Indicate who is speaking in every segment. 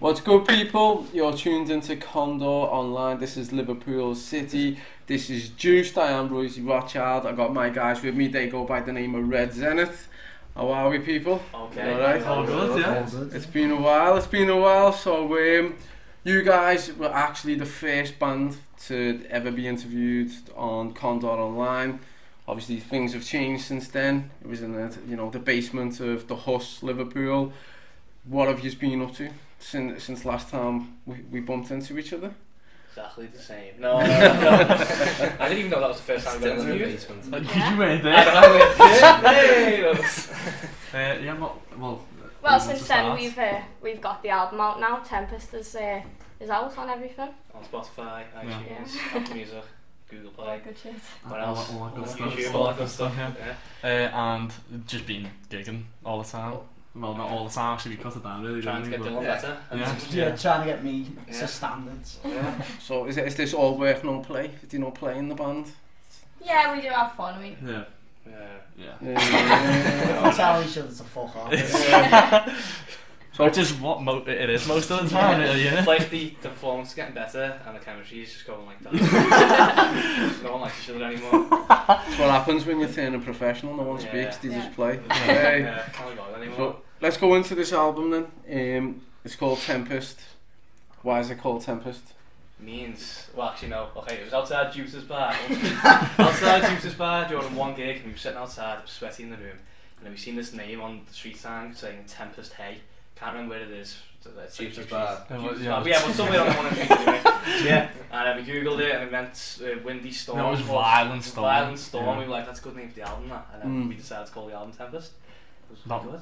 Speaker 1: What's good, people? You're tuned into Condor Online. This is Liverpool City. This is Juiced. I am Royzy Rothschild. I got my guys with me. They go by the name of Red Zenith. How are we, people?
Speaker 2: Okay.
Speaker 1: All right.
Speaker 2: All good, yeah.
Speaker 1: It's been a while. So you guys were actually the first band to ever be interviewed on Condor Online. Obviously, things have changed since then. It was in the basement of the Huss, Liverpool. What have you been up to since last time we bumped into each other?
Speaker 2: Exactly the same. No. I didn't even know that was the first time we got interviewed.
Speaker 3: You weren't there.
Speaker 4: Well, since then we've got the album out now. Tempest is out on everything.
Speaker 2: On Spotify, iTunes, Apple Music, Google Play.
Speaker 4: All good shit.
Speaker 2: What else?
Speaker 3: All that good stuff.
Speaker 2: YouTube, all that good stuff.
Speaker 3: And just been gigging all the time. Well, not all the time actually, we cut it down really.
Speaker 2: Trying to get Dylan better.
Speaker 5: Trying to get me to standards.
Speaker 2: Yeah.
Speaker 1: So is this all work, no play? Do you not play in the band?
Speaker 4: Yeah, we do have fun.
Speaker 5: We tell each other to fuck off.
Speaker 3: So which is what it is most of the time, really, yeah.
Speaker 2: It's like the performance is getting better and the chemistry is just going like that. No one likes each other anymore.
Speaker 1: That's what happens when you turn a professional. No one speaks, they just play.
Speaker 2: Can't go anymore.
Speaker 1: So let's go into this album then. It's called Tempest. Why is it called Tempest?
Speaker 2: Means, well actually no, okay, it was outside Juice's bar. Outside Juice's bar during one gig, and we were sitting outside, it was sweaty in the room, and then we seen this name on the street sign saying Tempest Hay. Can't remember where it is.
Speaker 6: Juice's bar.
Speaker 2: Yeah, but somewhere on the one street anyway. Yeah. And then we googled it and it meant Windy Storm.
Speaker 3: No, it was Violent Storm.
Speaker 2: Violent Storm.
Speaker 3: Yeah.
Speaker 2: We were like, that's a good name for the album, that. And then we decided to call the album Tempest.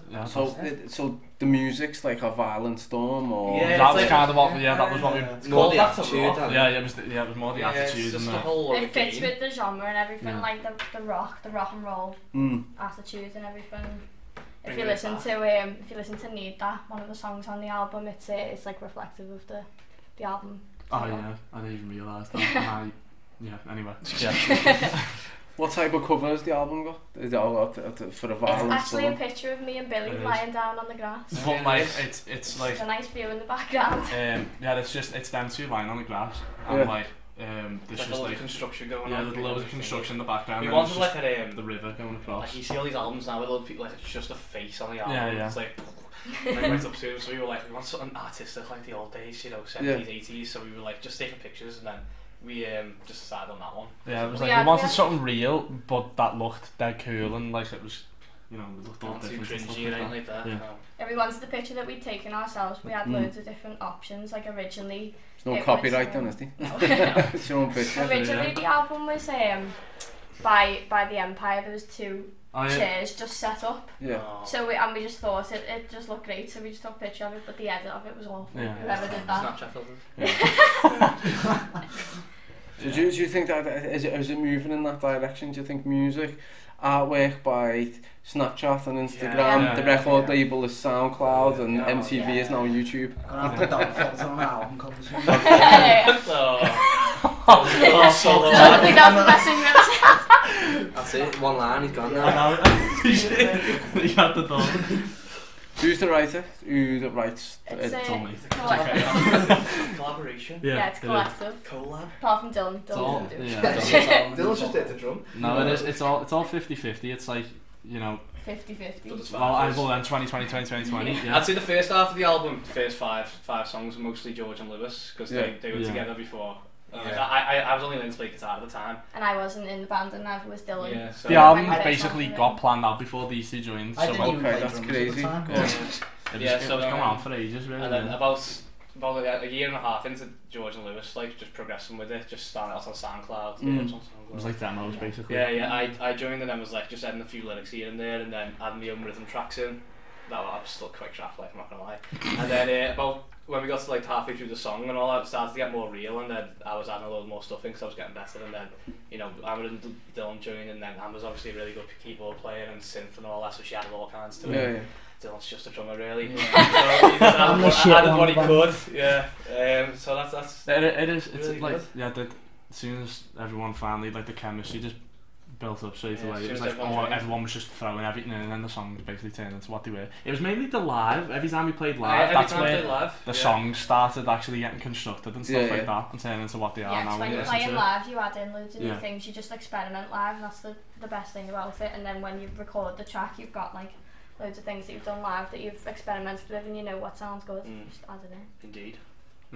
Speaker 3: Yeah,
Speaker 1: so the music's like a violent storm, or
Speaker 2: yeah,
Speaker 3: that was
Speaker 2: like,
Speaker 3: kind of what that was what we
Speaker 6: More the
Speaker 2: that's a
Speaker 6: attitude.
Speaker 2: rock.
Speaker 3: it was more the attitude
Speaker 2: It's just
Speaker 3: and
Speaker 2: the whole
Speaker 4: It fits
Speaker 2: game.
Speaker 4: with the genre and everything, like the rock and roll attitude and everything. If you listen to Need That, one of the songs on the album, it's like reflective of the album.
Speaker 3: Oh yeah, I didn't even realise that. Anyway. Yeah.
Speaker 1: What type of cover has the album got? Is it all for a violent
Speaker 4: It's actually
Speaker 1: storm?
Speaker 4: a picture of me and Billy lying down on the grass.
Speaker 3: But like it's like
Speaker 4: It's a nice view in the background.
Speaker 3: it's them two lying on the grass and there's
Speaker 2: Like
Speaker 3: just like
Speaker 2: construction going on.
Speaker 3: there's loads of construction in the background.
Speaker 2: We
Speaker 3: and
Speaker 2: wanted
Speaker 3: it's
Speaker 2: like
Speaker 3: just the river going across.
Speaker 2: like you see all these albums now with all the people, like it's just a face on the album.
Speaker 3: Yeah.
Speaker 2: It's like right up to it. So we were like, we want something artistic like the old days, 70s, 80s. So we were like, just taking pictures, and then we just decided on that one.
Speaker 3: Yeah, it was like we wanted something real, but that looked dead cool and like it was, it looked all
Speaker 2: Not too
Speaker 3: different. and stuff
Speaker 2: cringy or anything like that.
Speaker 3: Yeah.
Speaker 2: No.
Speaker 4: If we wanted the picture that we'd taken ourselves, we had loads of different options. Like originally,
Speaker 1: There's no copyright then, is there?
Speaker 4: no.
Speaker 1: It's your own picture.
Speaker 4: Originally, the album was by the Empire. There was two chairs just set up.
Speaker 1: Yeah.
Speaker 2: Oh.
Speaker 4: So we just thought it just looked great. So we just took a picture of it, but the edit of it was awful.
Speaker 3: Yeah.
Speaker 4: Whoever did that.
Speaker 2: Snapchat filters.
Speaker 1: So do you think that is it moving in that direction? Do you think music, artwork by Snapchat and Instagram, the record label is SoundCloud and MTV is now YouTube?
Speaker 5: I'm gonna have the dog filter on my album cover soon.
Speaker 4: I don't think that was the best thing you ever said.
Speaker 6: That's it, one line, he's gone now.
Speaker 3: He had the dog.
Speaker 1: Who's the writer? Who that writes?
Speaker 4: It's
Speaker 3: Tommy.
Speaker 2: Collaboration.
Speaker 4: Yeah, it's collective.
Speaker 2: Collab.
Speaker 4: Apart from Dylan. Dylan didn't do it.
Speaker 6: Dylan's just there to drum.
Speaker 3: No, it is. It's all 50-50. It's like
Speaker 4: 50-50.
Speaker 3: Well, then 2020. Yeah.
Speaker 2: I'd say the first half of the album, the first five songs, were mostly George and Lewis because they were together before. I was only learning to play guitar at the time.
Speaker 4: And I wasn't in the band, and neither was Dylan.
Speaker 2: Yeah, so
Speaker 3: The album basically got planned out before these two joined.
Speaker 5: I didn't even play
Speaker 1: that's
Speaker 5: drums
Speaker 1: crazy.
Speaker 5: at the time.
Speaker 3: It was going on for ages, really.
Speaker 2: And then about a year and a half into George and Lewis, like just progressing with it, just starting out on SoundCloud.
Speaker 3: It was like demos, basically.
Speaker 2: Yeah. I joined and then was like just adding a few lyrics here and there, and then adding my own rhythm tracks in. That I was still quite crap, like I'm not gonna lie. And then about when we got to like halfway through the song and all that, it started to get more real, and then I was adding a load more stuff in because I was getting better, and then Amber and Dylan joined, and then Amber's obviously a really good keyboard player and synth and all that, so she added all kinds to it. Dylan's just a drummer, really. So he just added what he could. Yeah. So that's
Speaker 3: It is. It's
Speaker 2: really
Speaker 3: like
Speaker 2: good.
Speaker 3: as soon as everyone finally like the chemistry just built up straight
Speaker 2: Yeah,
Speaker 3: away. It was
Speaker 2: as soon as
Speaker 3: like,
Speaker 2: everyone's
Speaker 3: everyone was just throwing everything in, and then the songs basically turned into what they were. It was mainly the live. Every time we played live,
Speaker 2: Every
Speaker 3: that's
Speaker 2: time we
Speaker 3: where
Speaker 2: played live,
Speaker 3: the songs started actually getting constructed and stuff
Speaker 1: Yeah,
Speaker 3: like
Speaker 1: yeah.
Speaker 3: that, and turned into what they are
Speaker 4: Yeah,
Speaker 3: now.
Speaker 4: it's
Speaker 3: when
Speaker 4: like
Speaker 3: you listen
Speaker 4: playing
Speaker 3: to it.
Speaker 4: live, you add in loads of new
Speaker 3: Yeah.
Speaker 4: things, you just experiment live, and that's the best thing about it. And then when you record the track, you've got like loads of things that you've done live that you've experimented with, and you know what sounds good. Just add it in.
Speaker 2: Indeed.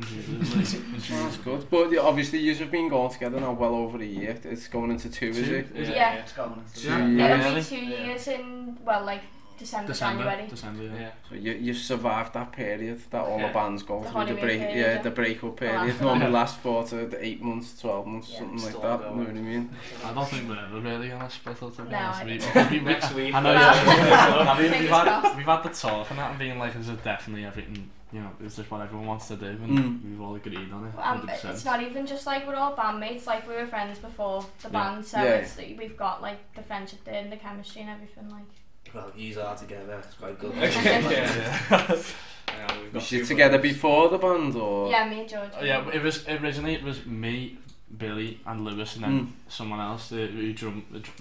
Speaker 1: That's good. But yeah, obviously, you have been going together now well over a year. It's going into 2, is it?
Speaker 4: Yeah.
Speaker 5: It's going into
Speaker 1: 2
Speaker 3: Yeah.
Speaker 1: years.
Speaker 4: It'll be
Speaker 3: really?
Speaker 4: 2 years in, well, like December, January.
Speaker 3: December, yeah.
Speaker 2: Yeah.
Speaker 1: So you've survived that period that all the
Speaker 2: Yeah.
Speaker 1: bands go
Speaker 4: The
Speaker 1: through. The
Speaker 4: honeymoon
Speaker 1: break,
Speaker 4: period,
Speaker 1: yeah,
Speaker 4: yeah.
Speaker 1: the breakup
Speaker 4: The
Speaker 1: period.
Speaker 4: last
Speaker 1: Normally
Speaker 4: one.
Speaker 1: lasts 4 to 8 months, 12 months,
Speaker 4: Yeah.
Speaker 1: something like
Speaker 2: Still
Speaker 1: that.
Speaker 2: going.
Speaker 1: You know what I mean?
Speaker 3: I don't think we're ever really gonna split up to be
Speaker 4: No,
Speaker 3: honest
Speaker 4: I
Speaker 3: with you,
Speaker 4: don't.
Speaker 3: because
Speaker 2: Next week.
Speaker 3: I know,
Speaker 4: Well,
Speaker 3: yeah. I mean,
Speaker 4: fingers crossed.
Speaker 3: we've had the talk and that, and being like, is it definitely everything, you know, is this what everyone wants to do, and we've all agreed on it, 100%.
Speaker 4: It's not even just like we're all bandmates, like we were friends before the
Speaker 3: Yeah.
Speaker 4: band, so
Speaker 1: Yeah.
Speaker 4: it's we've got like the friendship there and the chemistry and everything. Like
Speaker 6: Well, yous are together, it's quite good.
Speaker 1: Was you together before the band, or?
Speaker 4: yeah, me and George.
Speaker 3: Yeah, it was originally it was me, Billy, and Lewis, and then someone else who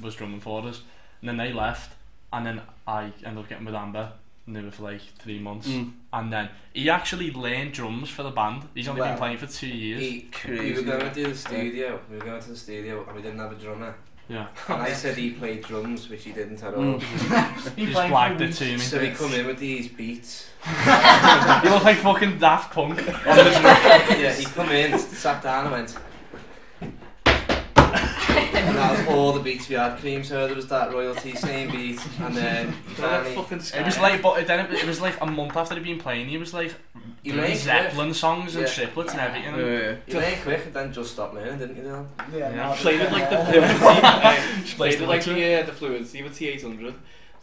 Speaker 3: was drumming for us, and then they left, and then I ended up getting with Amber, and they were for like 3 months, and then he actually learned drums for the band. He's only been
Speaker 6: Wow.
Speaker 3: playing for 2 years.
Speaker 6: We were going to do the studio, we were going to the studio and we didn't have a drummer.
Speaker 3: Yeah.
Speaker 6: And I said he played drums, which he didn't at all.
Speaker 3: He just blagged it to me.
Speaker 6: So he come in with these beats.
Speaker 3: You look like fucking Daft Punk on the drum.
Speaker 6: Yeah, he come in, sat down and went... And that was all the beats we had. Cream Soda was that royalty, same beat, and then he finally...
Speaker 3: It was like, but then it was like a month after he'd been playing. He was like
Speaker 6: He
Speaker 3: doing
Speaker 6: learned
Speaker 3: Zeppelin songs and
Speaker 6: Yeah.
Speaker 3: triplets and everything.
Speaker 1: Yeah.
Speaker 6: He learned quick and then just stopped learning, didn't he, Dylan?
Speaker 5: Yeah,
Speaker 3: Yeah.
Speaker 5: no,
Speaker 2: Played it like the
Speaker 3: Just
Speaker 2: played it like
Speaker 3: the
Speaker 2: the fluency with T800.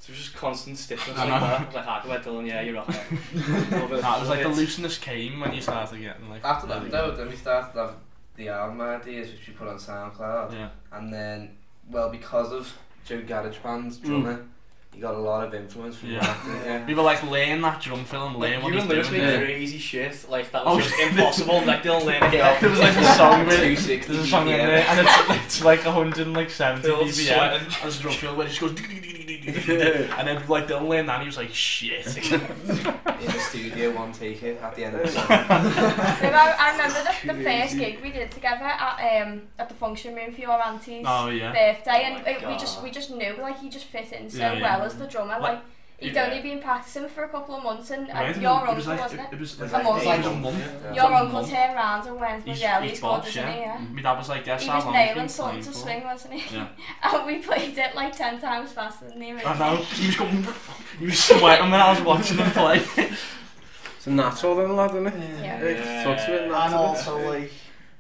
Speaker 2: So it was just constant stiffness
Speaker 3: I
Speaker 2: like
Speaker 3: know.
Speaker 2: that. I was like, Hacker Dylan, yeah, you're rocking it.
Speaker 3: Nah, it was like the looseness came when you started getting like.
Speaker 6: After that,
Speaker 3: really
Speaker 6: though,
Speaker 3: good.
Speaker 6: then we started to have the album ideas, which we put on SoundCloud.
Speaker 3: Yeah.
Speaker 6: And then, well, because of Joe GarageBand's drummer, he got a lot of influence from
Speaker 3: Yeah.
Speaker 6: that. Yeah.
Speaker 3: We were like, learn that drum fill and learn what
Speaker 2: You
Speaker 3: he's
Speaker 2: and Lewis
Speaker 3: doing.
Speaker 2: made
Speaker 1: Yeah.
Speaker 2: crazy shit, like that
Speaker 3: Oh,
Speaker 2: was just impossible, like Dylan learned it.
Speaker 6: Yeah.
Speaker 3: There was like a song with
Speaker 6: 260
Speaker 3: there's a song in
Speaker 6: BPM.
Speaker 3: there, and it's like 170
Speaker 2: Phil's
Speaker 3: BPM.
Speaker 2: sweating.
Speaker 3: And there's a drum fill where it just goes, and then like Dylan learned that, and he was like, shit.
Speaker 6: In the studio, one take it at the end of the song.
Speaker 4: I remember the first gig we did together at the function room for your auntie's
Speaker 3: Oh yeah.
Speaker 4: birthday,
Speaker 2: Oh
Speaker 4: and
Speaker 2: my
Speaker 4: we just knew like he just fit in so
Speaker 3: Yeah, yeah.
Speaker 4: well as the drummer. Like he'd
Speaker 2: Yeah.
Speaker 4: only been practicing for a couple of months, and
Speaker 3: Right,
Speaker 4: your
Speaker 3: it
Speaker 4: uncle
Speaker 3: was like,
Speaker 4: wasn't it?
Speaker 3: It was
Speaker 6: It was
Speaker 3: like,
Speaker 4: like
Speaker 3: it was like
Speaker 4: a
Speaker 3: a month.
Speaker 6: Yeah.
Speaker 4: Your
Speaker 3: like a
Speaker 4: uncle
Speaker 3: month.
Speaker 4: turned round and went, "Well, yeah, he's good,
Speaker 3: box,
Speaker 4: isn't he?" Yeah.
Speaker 3: My dad was like, yes,
Speaker 4: He
Speaker 3: how
Speaker 4: was
Speaker 3: long has he
Speaker 4: nailing
Speaker 3: been
Speaker 4: something
Speaker 3: playing
Speaker 4: to
Speaker 3: for?
Speaker 4: swing, wasn't he?
Speaker 3: Yeah.
Speaker 4: And we played it like 10 times faster than the original.
Speaker 3: I know. He was going. He was sweating when I was watching him play.
Speaker 1: It's a natural then, lad, isn't it?
Speaker 4: Yeah.
Speaker 1: It sucks with
Speaker 5: And
Speaker 1: natural.
Speaker 5: also like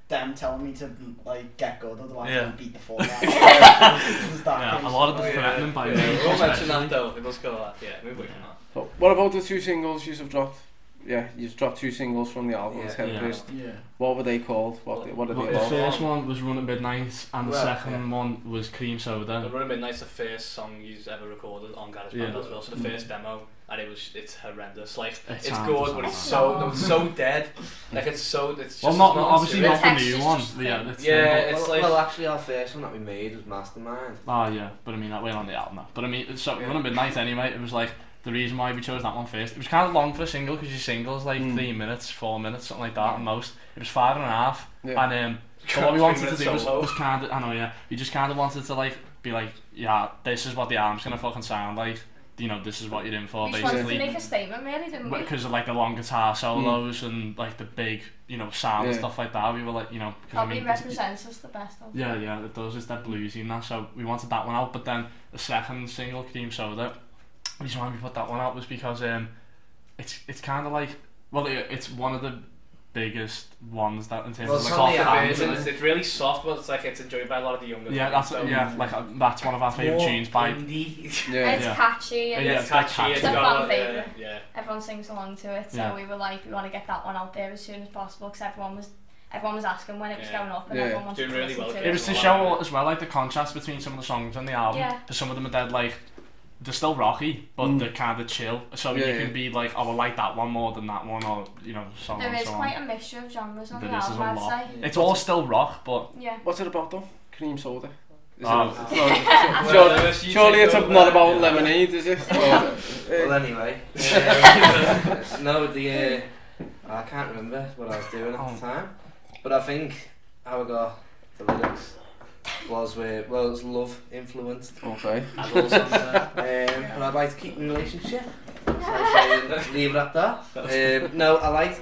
Speaker 5: them telling me to like get good, otherwise
Speaker 3: Yeah.
Speaker 5: I'll beat the fuck out of them. It was that
Speaker 3: Yeah,
Speaker 5: case.
Speaker 3: a lot of the
Speaker 2: Oh, yeah.
Speaker 3: threatening by me.
Speaker 2: We'll mention that
Speaker 3: especially.
Speaker 2: though, it does go like that, yeah, move away from that.
Speaker 1: So, what about the 2 singles you have dropped? Yeah, you've dropped 2 singles from the album,
Speaker 6: Yeah.
Speaker 1: Head
Speaker 3: Yeah.
Speaker 1: First.
Speaker 5: Yeah.
Speaker 1: What were they called? What are
Speaker 3: Well,
Speaker 1: they
Speaker 3: the
Speaker 1: about?
Speaker 3: first one was Run at Midnight, and the
Speaker 6: Well,
Speaker 3: second one was Cream
Speaker 2: The
Speaker 3: Soda.
Speaker 2: Run at Midnight's the first song you've ever recorded on GarageBand
Speaker 3: Yeah.
Speaker 2: as well, so the first demo, and it's horrendous, like, it's
Speaker 3: sounds
Speaker 2: good, but it's
Speaker 3: awful.
Speaker 2: no, it's so dead, like it's so, it's just
Speaker 3: Well, not
Speaker 2: it's
Speaker 3: obviously
Speaker 2: serious.
Speaker 3: not the
Speaker 4: The
Speaker 3: new
Speaker 4: text
Speaker 3: one.
Speaker 4: is just
Speaker 3: But yeah,
Speaker 4: thin.
Speaker 3: it's
Speaker 2: Yeah,
Speaker 3: but-
Speaker 2: it's like,
Speaker 6: Well, actually, our first one that we made was Mastermind.
Speaker 3: Oh yeah, but I mean that went on the album now. But I mean, so Run at Midnight anyway. It was like the reason why we chose that one first. It was kind of long for a single because your single's like 3 minutes, 4 minutes, something like that at most. It was 5.5,
Speaker 1: Yeah.
Speaker 3: and so what we wanted to
Speaker 2: 3
Speaker 3: do
Speaker 2: minutes
Speaker 3: was
Speaker 2: solo.
Speaker 3: kind of, I know, yeah, we just kind of wanted to like be like, yeah, this is what the album's gonna fucking sound like. You know, this is what you're in for,
Speaker 4: We just wanted to
Speaker 3: basically.
Speaker 4: make a statement, really, didn't we?
Speaker 3: Because of like the long guitar solos and like the big, you know, sound and
Speaker 1: Yeah.
Speaker 3: stuff like that. We were like, you know, because I
Speaker 4: Probably
Speaker 3: mean,
Speaker 4: represents us the best of
Speaker 3: yeah, yeah, it does. It's that bluesy and that. So we wanted that one out, but then the second single, Cream Soda, the reason why we put that one out was because it's kind of like, well, it's one of the biggest ones that in terms
Speaker 6: Well,
Speaker 3: of like
Speaker 6: some of
Speaker 3: our
Speaker 6: the
Speaker 3: fans.
Speaker 6: versions-
Speaker 2: It's really soft, but it's like it's enjoyed by a lot of the younger.
Speaker 3: Yeah,
Speaker 2: fans,
Speaker 3: that's
Speaker 2: so-
Speaker 3: yeah, like that's one of our favourite tunes by.
Speaker 6: indie.
Speaker 1: Yeah.
Speaker 4: It's
Speaker 3: Yeah.
Speaker 4: catchy and
Speaker 3: Yeah,
Speaker 2: It's catchy,
Speaker 3: catchy.
Speaker 2: it's
Speaker 4: It's a
Speaker 2: got
Speaker 4: fan favourite.
Speaker 2: yeah.
Speaker 4: everyone sings along to it. So
Speaker 3: Yeah.
Speaker 4: we were like, we want to get that one out there as soon as possible because everyone was asking when it was
Speaker 2: Yeah.
Speaker 4: going up, and
Speaker 1: Yeah.
Speaker 4: everyone wanted
Speaker 2: Doing
Speaker 4: to
Speaker 2: really
Speaker 4: listen
Speaker 2: well,
Speaker 4: to
Speaker 3: It
Speaker 4: it.
Speaker 3: was to show as well like the contrast between some of the songs on the album.
Speaker 4: Yeah.
Speaker 3: Because some of them are dead like they're still rocky, but they're kind of chill. So
Speaker 1: Yeah,
Speaker 3: you
Speaker 1: yeah.
Speaker 3: can be like, oh, I like that one more than that one, or you know, so on
Speaker 4: There
Speaker 3: and
Speaker 4: is
Speaker 3: so
Speaker 4: quite
Speaker 3: on.
Speaker 4: a mixture of genres on
Speaker 3: There
Speaker 4: the
Speaker 3: is,
Speaker 4: album,
Speaker 3: there's a
Speaker 4: I'd
Speaker 3: lot.
Speaker 4: say.
Speaker 3: It's all still rock, but
Speaker 4: Yeah.
Speaker 1: What's it about though? Cream Soda. Is it surely it's not about lemonade, is it?
Speaker 6: Well, anyway. No, I can't remember what I was doing at the time, but I think how I got the lyrics was it was love influenced.
Speaker 1: Okay.
Speaker 6: But I'd like to keep in a relationship. So I say, leave it at that. No, I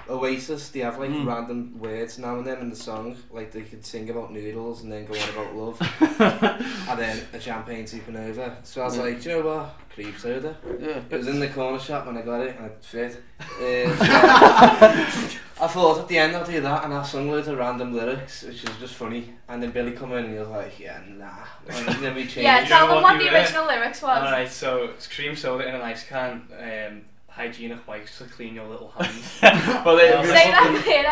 Speaker 6: Oasis, they have like random words now and then in the song, like they could sing about noodles and then go on about love, and then a champagne supernova. So I was like, do you know what? Cream soda. Yeah. It was in the corner shop when I got it and it fit. I thought at the end I'll do that, and I sung loads of random lyrics, which was just funny. And then Billy come in and he was like, yeah, nah. And then we changed.
Speaker 4: Yeah, tell them what the original lyrics was.
Speaker 2: Alright, so it's cream soda in an ice can. Hygienic wipes to clean your little hands.
Speaker 4: Say that later.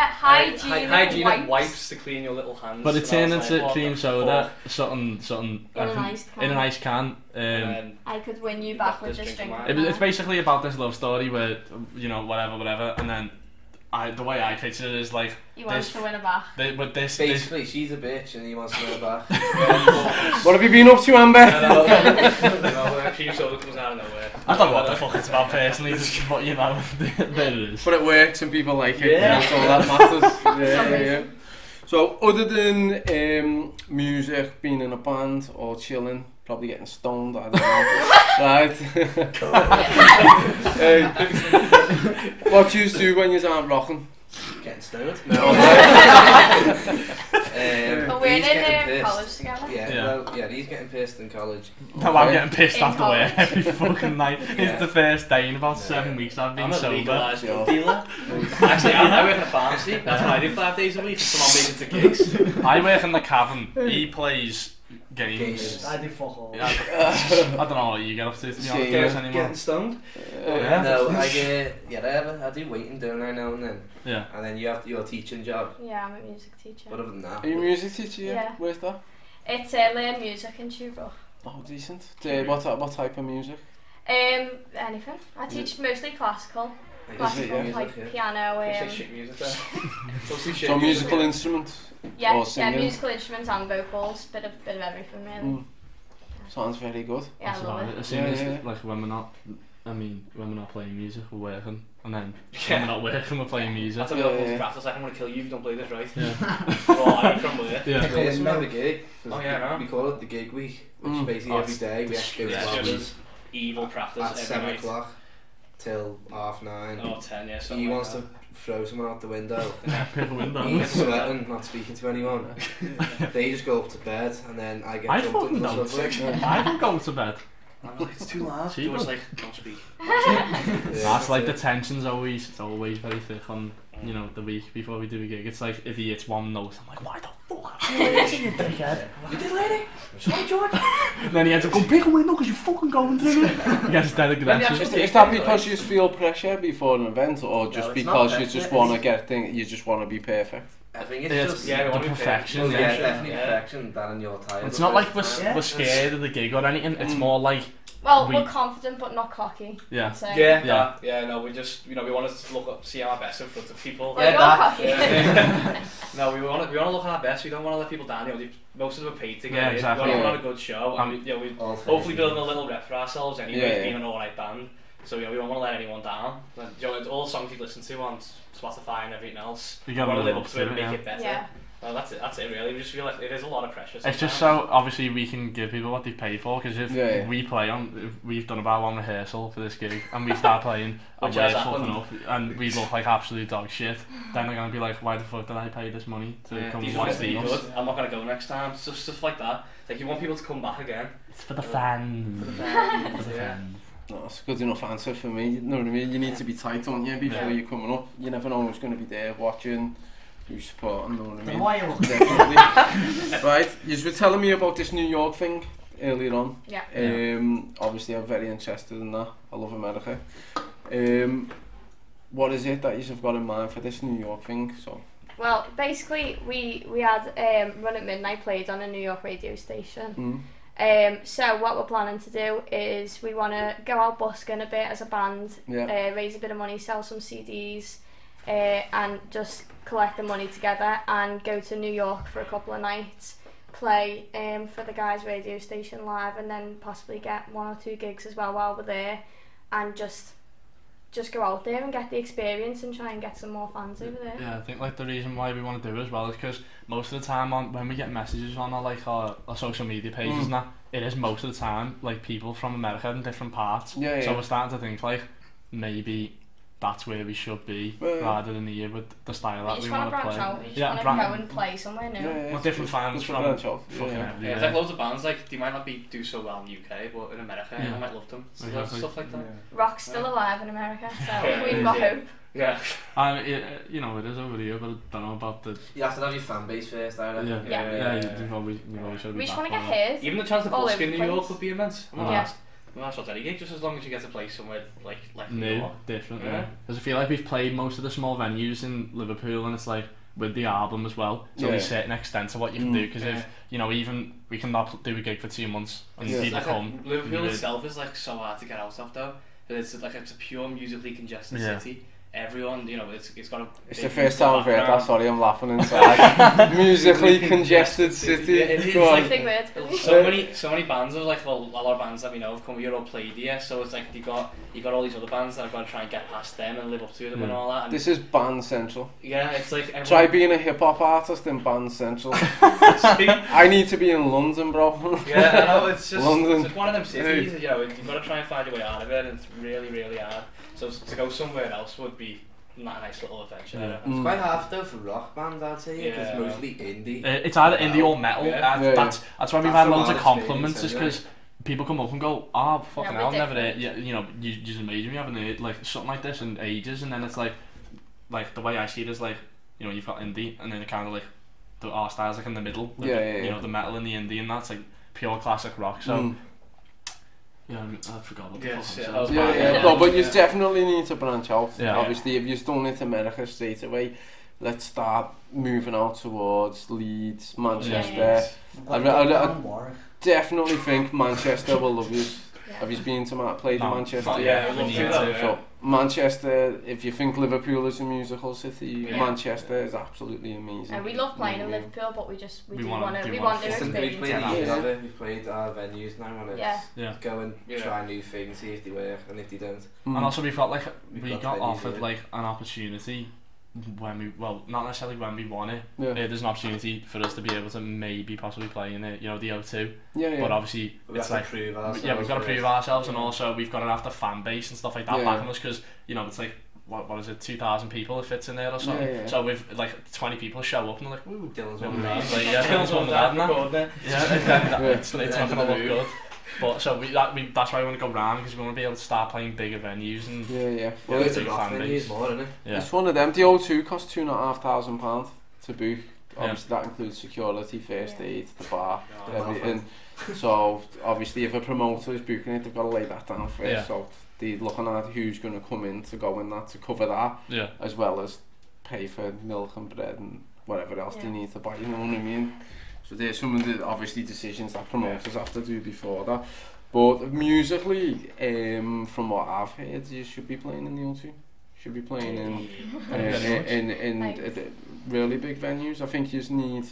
Speaker 4: Hygienic
Speaker 2: wipes to clean your little hands.
Speaker 3: But it turned into cream soda, something
Speaker 4: in an ice can.
Speaker 3: I
Speaker 4: could win you back with this drink.
Speaker 3: It's basically about this love story where, you know, whatever, and then the way I picture it is like
Speaker 4: he wants to win her back.
Speaker 6: But basically, she's a bitch and he wants to win her back.
Speaker 1: What have you been up to, Amber?
Speaker 2: Cream soda comes out of nowhere.
Speaker 3: I don't know what the fuck it's about personally, just what you know, there it is.
Speaker 1: But it works and people like it, yeah. So that matters. Yeah. So other than music, being in a band or chilling, probably getting stoned, I don't know. Right? What do you do when you aren't rocking?
Speaker 6: Getting stoned?
Speaker 1: No.
Speaker 4: But we're in college together.
Speaker 6: Yeah, he's getting pissed in college.
Speaker 3: No, I'm getting pissed after work every fucking night. It's the first day in about 7 weeks I've been sober.
Speaker 2: I'm a legalised drug dealer. Actually, I work in a pharmacy. That's what I do 5 days a week. Someone makes it to gigs.
Speaker 3: I work in the cavern. He plays games.
Speaker 5: I do fuck all.
Speaker 3: I don't know what you get up to be honest anymore.
Speaker 6: Getting stoned? No, I do waiting, don't I, now and then?
Speaker 3: Yeah.
Speaker 6: And then you have your teaching job.
Speaker 4: Yeah, I'm a music teacher.
Speaker 6: But other than that...
Speaker 1: Are you a music teacher?
Speaker 4: Yeah.
Speaker 1: Where's that?
Speaker 4: It's learn music in Tuber.
Speaker 1: Oh, decent. What type of music?
Speaker 4: Anything. I teach mostly classical. Like piano.
Speaker 2: Shit music
Speaker 1: So musical instruments?
Speaker 4: Yeah, musical instruments and vocals, bit of everything really.
Speaker 1: Sounds very good.
Speaker 4: Yeah, I love it.
Speaker 3: As soon as like when we're not playing music, we're working, and then when we're not working, we're playing music.
Speaker 2: That's a bit practice. Like, I'm gonna kill you if you don't play this right. Well, I'm from work.
Speaker 6: It's not the gig.
Speaker 2: Oh yeah, no.
Speaker 6: We call it the gig week, which basically every day we actually go to
Speaker 2: evil practice
Speaker 6: at 7 o'clock till 9:30.
Speaker 2: Oh, 10, yeah.
Speaker 6: He wants to throw someone out the window.
Speaker 3: Pick a window.
Speaker 6: He's sweating, not speaking to anyone. They just go up to bed, and then I get jumped into the subway.
Speaker 3: I don't go to bed.
Speaker 2: I was like, it's too loud. He was like, don't speak.
Speaker 3: That's like the tension's always very thick on, you know, the week before we do a gig. It's like if he hits one note, I'm like, why the fuck?
Speaker 5: You dickhead.
Speaker 2: You did, lady? Sorry, George.
Speaker 3: Then he ends up going, pick a window because you're fucking going through it. He gets dead aggressive.
Speaker 1: Is that because you just feel pressure before an event, or just because you just want to get things, you just want to be perfect?
Speaker 6: I think it's just
Speaker 3: the perfection.
Speaker 6: Yeah, definitely perfection. That and you're tired.
Speaker 3: It's not like we're scared of the gig or anything. It's more like
Speaker 4: we're confident but not cocky.
Speaker 3: Yeah.
Speaker 2: No, we just we want to look up, see our best in front of people.
Speaker 4: Well, you're cocky.
Speaker 2: No, we want to look our best. We don't want to let people down. You know, most of them are paid to get in.
Speaker 3: Exactly.
Speaker 2: We want to put on a good show. And we hopefully building a little rep for ourselves anyway. Being an alright band. So we don't want to let anyone down. All the songs you listen to on Spotify and everything else, we want to live up to it and make it better. Yeah. Well, that's it really. We just feel like it is a lot of pressure sometimes.
Speaker 3: It's just so obviously we can give people what they've paid for, because if we've done about one rehearsal for this gig and we start playing and we're fucking up and we look like absolute dog shit, then they're going to be like, why the fuck did I pay this money to come and watch these?
Speaker 2: I'm not going to go next time. It's just stuff like that. Like, you want people to come back again.
Speaker 3: It's for the fans.
Speaker 2: For the fans.
Speaker 1: No, that's a good enough answer for me. You know what I mean? You need to be tight, don't you, before you're coming up. You never know who's going to be there watching, who's supporting, you know what I mean?
Speaker 5: Why are you looking?
Speaker 1: Right, you were telling me about this New York thing earlier on.
Speaker 4: Yeah.
Speaker 1: Obviously I'm very interested in that. I love America. What is it that you've got in mind for this New York thing? So.
Speaker 4: Well, basically we had Run at Midnight played on a New York radio station. So what we're planning to do is we want to go out busking a bit as a band, raise a bit of money, sell some CDs, and just collect the money together and go to New York for a couple of nights, play for the guys' radio station live, and then possibly get 1 or 2 gigs as well while we're there, and just go out there and get the experience and try and get some more fans over there.
Speaker 3: Yeah, I think like the reason why we want to do it as well is because most of the time when we get messages on our social media pages and that, it is most of the time like people from America in different parts. So we're starting to think like maybe that's where we should be rather than here with the style that we want to play.
Speaker 4: You just want to go and play somewhere new.
Speaker 3: With different fans from fucking everywhere.
Speaker 2: There's like loads of bands like they might not do so well in the UK, but in America I might love them. Stuff like that.
Speaker 4: Rock's still alive in America, so we've got hope.
Speaker 2: Yeah.
Speaker 3: You know, it is over here, but I don't know about the...
Speaker 6: You have to have your fan base first, I reckon.
Speaker 3: We've always should be.
Speaker 4: We just want to get heard.
Speaker 2: Even the chance to busk in New York would be immense. That's not any gig, just as long as you get to play somewhere like New York.
Speaker 3: Different, Because I feel like we've played most of the small venues in Liverpool, and it's like with the album as well, so there's a certain extent to what you can do, because if, you know, even we can not do a gig for 2 months and people come.
Speaker 2: Liverpool itself is like so hard to get out of though. It's a pure musically congested city. Everyone, you know, it's got a...
Speaker 1: It's the first time I've heard that, sorry, I'm laughing inside. Musically congested city.
Speaker 2: It's like big words. So many bands of like, well, a lot of bands that we know have come here or played here, so it's like you got all these other bands that are going to try and get past them and live up to them and all that. And
Speaker 1: this is Band Central.
Speaker 2: Yeah, it's like...
Speaker 1: Try being a hip-hop artist in Band Central. I need to be in London, bro.
Speaker 2: Yeah, I know, it's just...
Speaker 1: London.
Speaker 2: It's one of them cities, you know, you've got to try and find your way out of it, and it's really, really hard. So to go somewhere else would be not a nice little adventure.
Speaker 6: It's quite hard though for rock bands, I'd say, because it's mostly indie.
Speaker 3: It's either indie or metal. That's why we've had loads of compliments, is because people come up and go, fucking hell, never heard, you know, you're amazing, we haven't heard like something like this in ages, and then it's like the way I see it is like, you know, you've got indie, and then it kind of like, our style's like in the middle, you know, the metal and the indie, and that's like pure classic rock, so... Yeah, I forgot what the fuck I said.
Speaker 1: But you definitely need to branch out. Obviously, if you've done it to America straight away, let's start moving out towards Leeds, Manchester. I definitely think Manchester will love you. Have you been to played in Manchester?
Speaker 2: Yeah, we need to.
Speaker 1: So Manchester, if you think Liverpool is a musical city, Manchester is absolutely amazing.
Speaker 4: And we love playing in Liverpool, but we want to experience
Speaker 6: We've played our venues now, and it's go and try new things, see if they work and if they don't.
Speaker 3: And also we got offered like an opportunity when we, well, not necessarily when we won it. There's an opportunity for us to be able to maybe possibly play in it, you know, the O2. But obviously it's like, we've got to prove ourselves, and also we've got to have the fan base and stuff like that backing us, because, you know, it's like, what is it, 2,000 people it fits in there or something. So with like 20 people show up and they're like, woo,
Speaker 6: Dylan's mum and dad.
Speaker 3: Dylan's mum and dad. It's not going to look good. But so that's why we want to go round, because we want to be able to start playing bigger venues and
Speaker 6: well, it's a rock venues more, isn't it?
Speaker 1: It's one of them. The O2 costs £2,500 to book. Obviously that includes security, first aid, the bar, everything. So obviously if a promoter is booking it, they've got to lay that down first. So they're looking at who's going to come in to go in that, to cover that, as well as pay for milk and bread and whatever else they need to buy, you know what I mean? So there's some of the obviously decisions that promoters have to do before that. But musically, from what I've heard, you should be playing in the O2. Should be playing in really big venues. I think you just need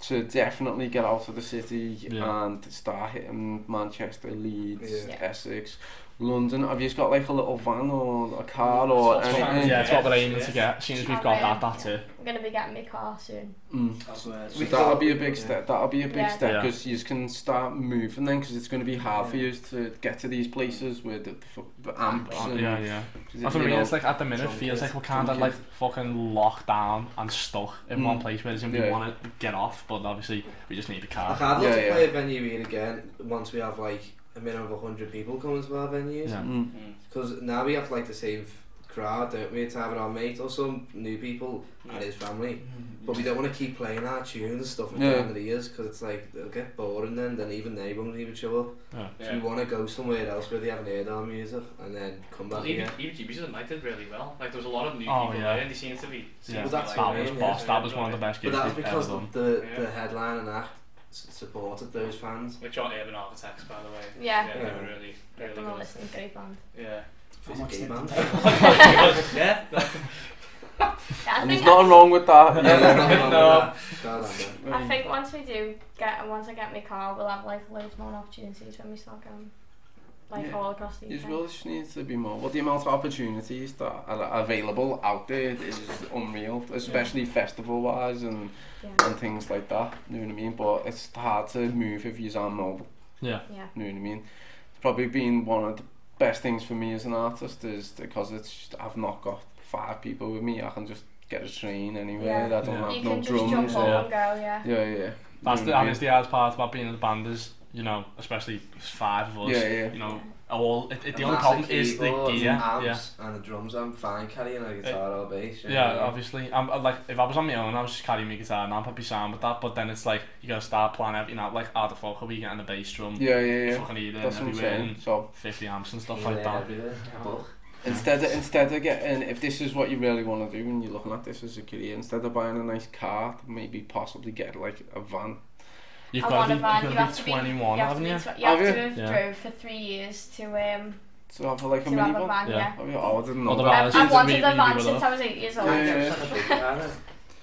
Speaker 1: to definitely get out of the city and start hitting Manchester, Leeds, Essex, London. Have you just got like a little van or a car or anything?
Speaker 3: Yeah, that's what we're aiming to get. As soon as we've got that, that's it.
Speaker 4: I'm going to be getting my car soon.
Speaker 1: So that'll be a big step. That'll be a big step, because you can start moving then, because it's going to be hard for you to get to these places with the amps. And,
Speaker 3: that's what I mean. It's like at the minute, it feels like we're kind of like fucking locked down and stuck in one place where we want to get off, but obviously we just need a car.
Speaker 6: I'd love to play a venue here again once we have like a minimum of 100 people coming to our venues, because now we have like the same crowd, don't we? It's either our mate or some new people and his family, but we don't want to keep playing our tunes and stuff in the ears, because it's like it'll get boring then even they won't even show up. So we want to go somewhere else where they haven't heard our music and then come back here.
Speaker 2: Even GB's Night did really well. Like there was a lot of new people there, and they seemed to be.
Speaker 3: That was one of the best gigs.
Speaker 6: But that's because the headline and act supported those fans.
Speaker 2: Which are Urban Architects, by the way. They were really
Speaker 4: good. Listening, great band.
Speaker 2: Yeah.
Speaker 6: Gay band.
Speaker 2: Yeah.
Speaker 1: And there's nothing wrong with that.
Speaker 2: No.
Speaker 4: I think once I get my car, we'll have like loads more opportunities when we start going like all across the UK.
Speaker 1: You will just need to be more. Well, the amount of opportunities that are available out there is unreal, especially festival-wise and things like that. You know what I mean? But it's hard to move if you're on mobile.
Speaker 3: Yeah.
Speaker 4: Yeah.
Speaker 1: You know what I mean? It's probably been one of the best things for me as an artist is because I've not got 5 people with me. I can just get a train anywhere. I don't have
Speaker 4: you
Speaker 1: no
Speaker 4: can
Speaker 1: drums.
Speaker 4: Just jump on and go,
Speaker 1: Yeah.
Speaker 3: That's the hardest part about being in the band is, you know, especially 5 of us.
Speaker 1: Yeah.
Speaker 3: You know, the only problem is the gear.
Speaker 6: Amps and the drums. I'm fine carrying a guitar or bass.
Speaker 3: Obviously. I'm like, if I was on my own, I was just carrying my guitar and I'd be sound with that. But then it's like you gotta start planning everything out. Like, how the fuck are we getting a bass drum?
Speaker 1: Yeah.
Speaker 3: Fucking need it
Speaker 1: That's
Speaker 3: everywhere
Speaker 1: what I'm
Speaker 3: and
Speaker 1: saying.
Speaker 3: 50 amps and stuff like that.
Speaker 1: Instead of getting, if this is what you really want to do and you're looking at this as a career, instead of buying a nice car, maybe possibly get like a van.
Speaker 3: You've got to be 21, haven't you?
Speaker 4: You have to have drove for 3 years to
Speaker 1: have like a
Speaker 4: to have a
Speaker 1: minivan.
Speaker 4: van, yeah.
Speaker 1: I didn't know
Speaker 3: Otherwise,
Speaker 1: that.
Speaker 4: I've wanted a van since I was 8 years old.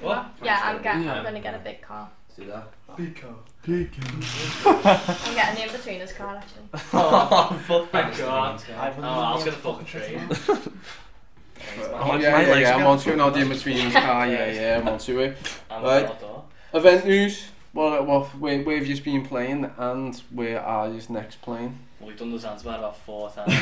Speaker 2: What?
Speaker 4: Yeah, I'm going to get a big car.
Speaker 6: Do that.
Speaker 5: Big car.
Speaker 4: I'm getting the in-betweeners car actually.
Speaker 2: Oh, fuck my god. I was gonna fucking train.
Speaker 1: I'm onto it now, the in-between car, I'm onto it. Right. Event news, where have you been playing and where are you next playing?
Speaker 2: Well, we've done the Zanzibar about 4 times.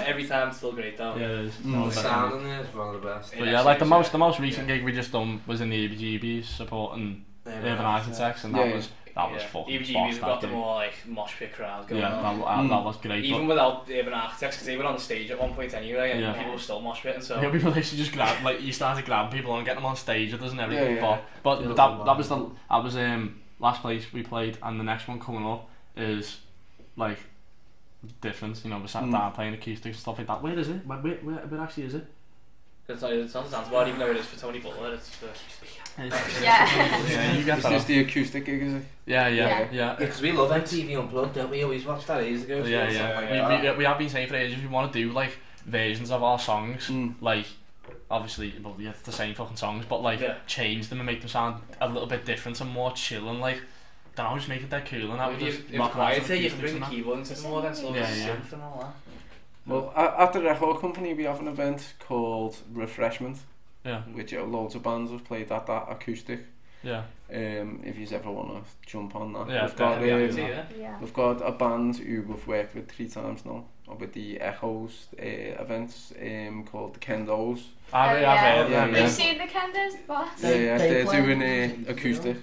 Speaker 2: Every time it's still great though.
Speaker 3: Yeah, it is.
Speaker 6: The sound in there is one of the best.
Speaker 3: But yeah, like the most recent gig we just done was in the EBGBs supporting Urban Architects, and that was fucking
Speaker 2: EBGBs got the more like mosh pit crowd going
Speaker 3: on. That was great.
Speaker 2: Even without Urban Architects, because they were on the stage at one point anyway, and people were still mosh pitting. So
Speaker 3: we literally just grabbed, like, you started grabbing people and getting them on stage with us and everything. But that was last place we played, and the next one coming up is like different. You know, we sat down playing acoustics and stuff like that. Where is it? Where actually is it?
Speaker 2: It's on Zanzibar, even though it is for Tony Butler. It's for
Speaker 3: you get
Speaker 1: that. Is this the acoustic gig, is it?
Speaker 3: Yeah.
Speaker 6: Because we love MTV Unplugged, don't we? Always watched that ages ago.
Speaker 3: We have been saying for ages we want to do like versions of our songs, like obviously, well, it's the same fucking songs, but like change them and make them sound a little bit different and more chill and like, don't know, just make it that cool and that.
Speaker 2: If it's quieter, you can bring the keyboard into some more then, so synth and all that.
Speaker 1: Well, at the record company we have an event called Refreshment, which loads of bands have played at that acoustic. If you ever want to jump on that, we've got a band who we've worked with 3 times now, with the Echoes events called the Kendos.
Speaker 4: You've seen the Kendos, boss?
Speaker 1: They're doing acoustic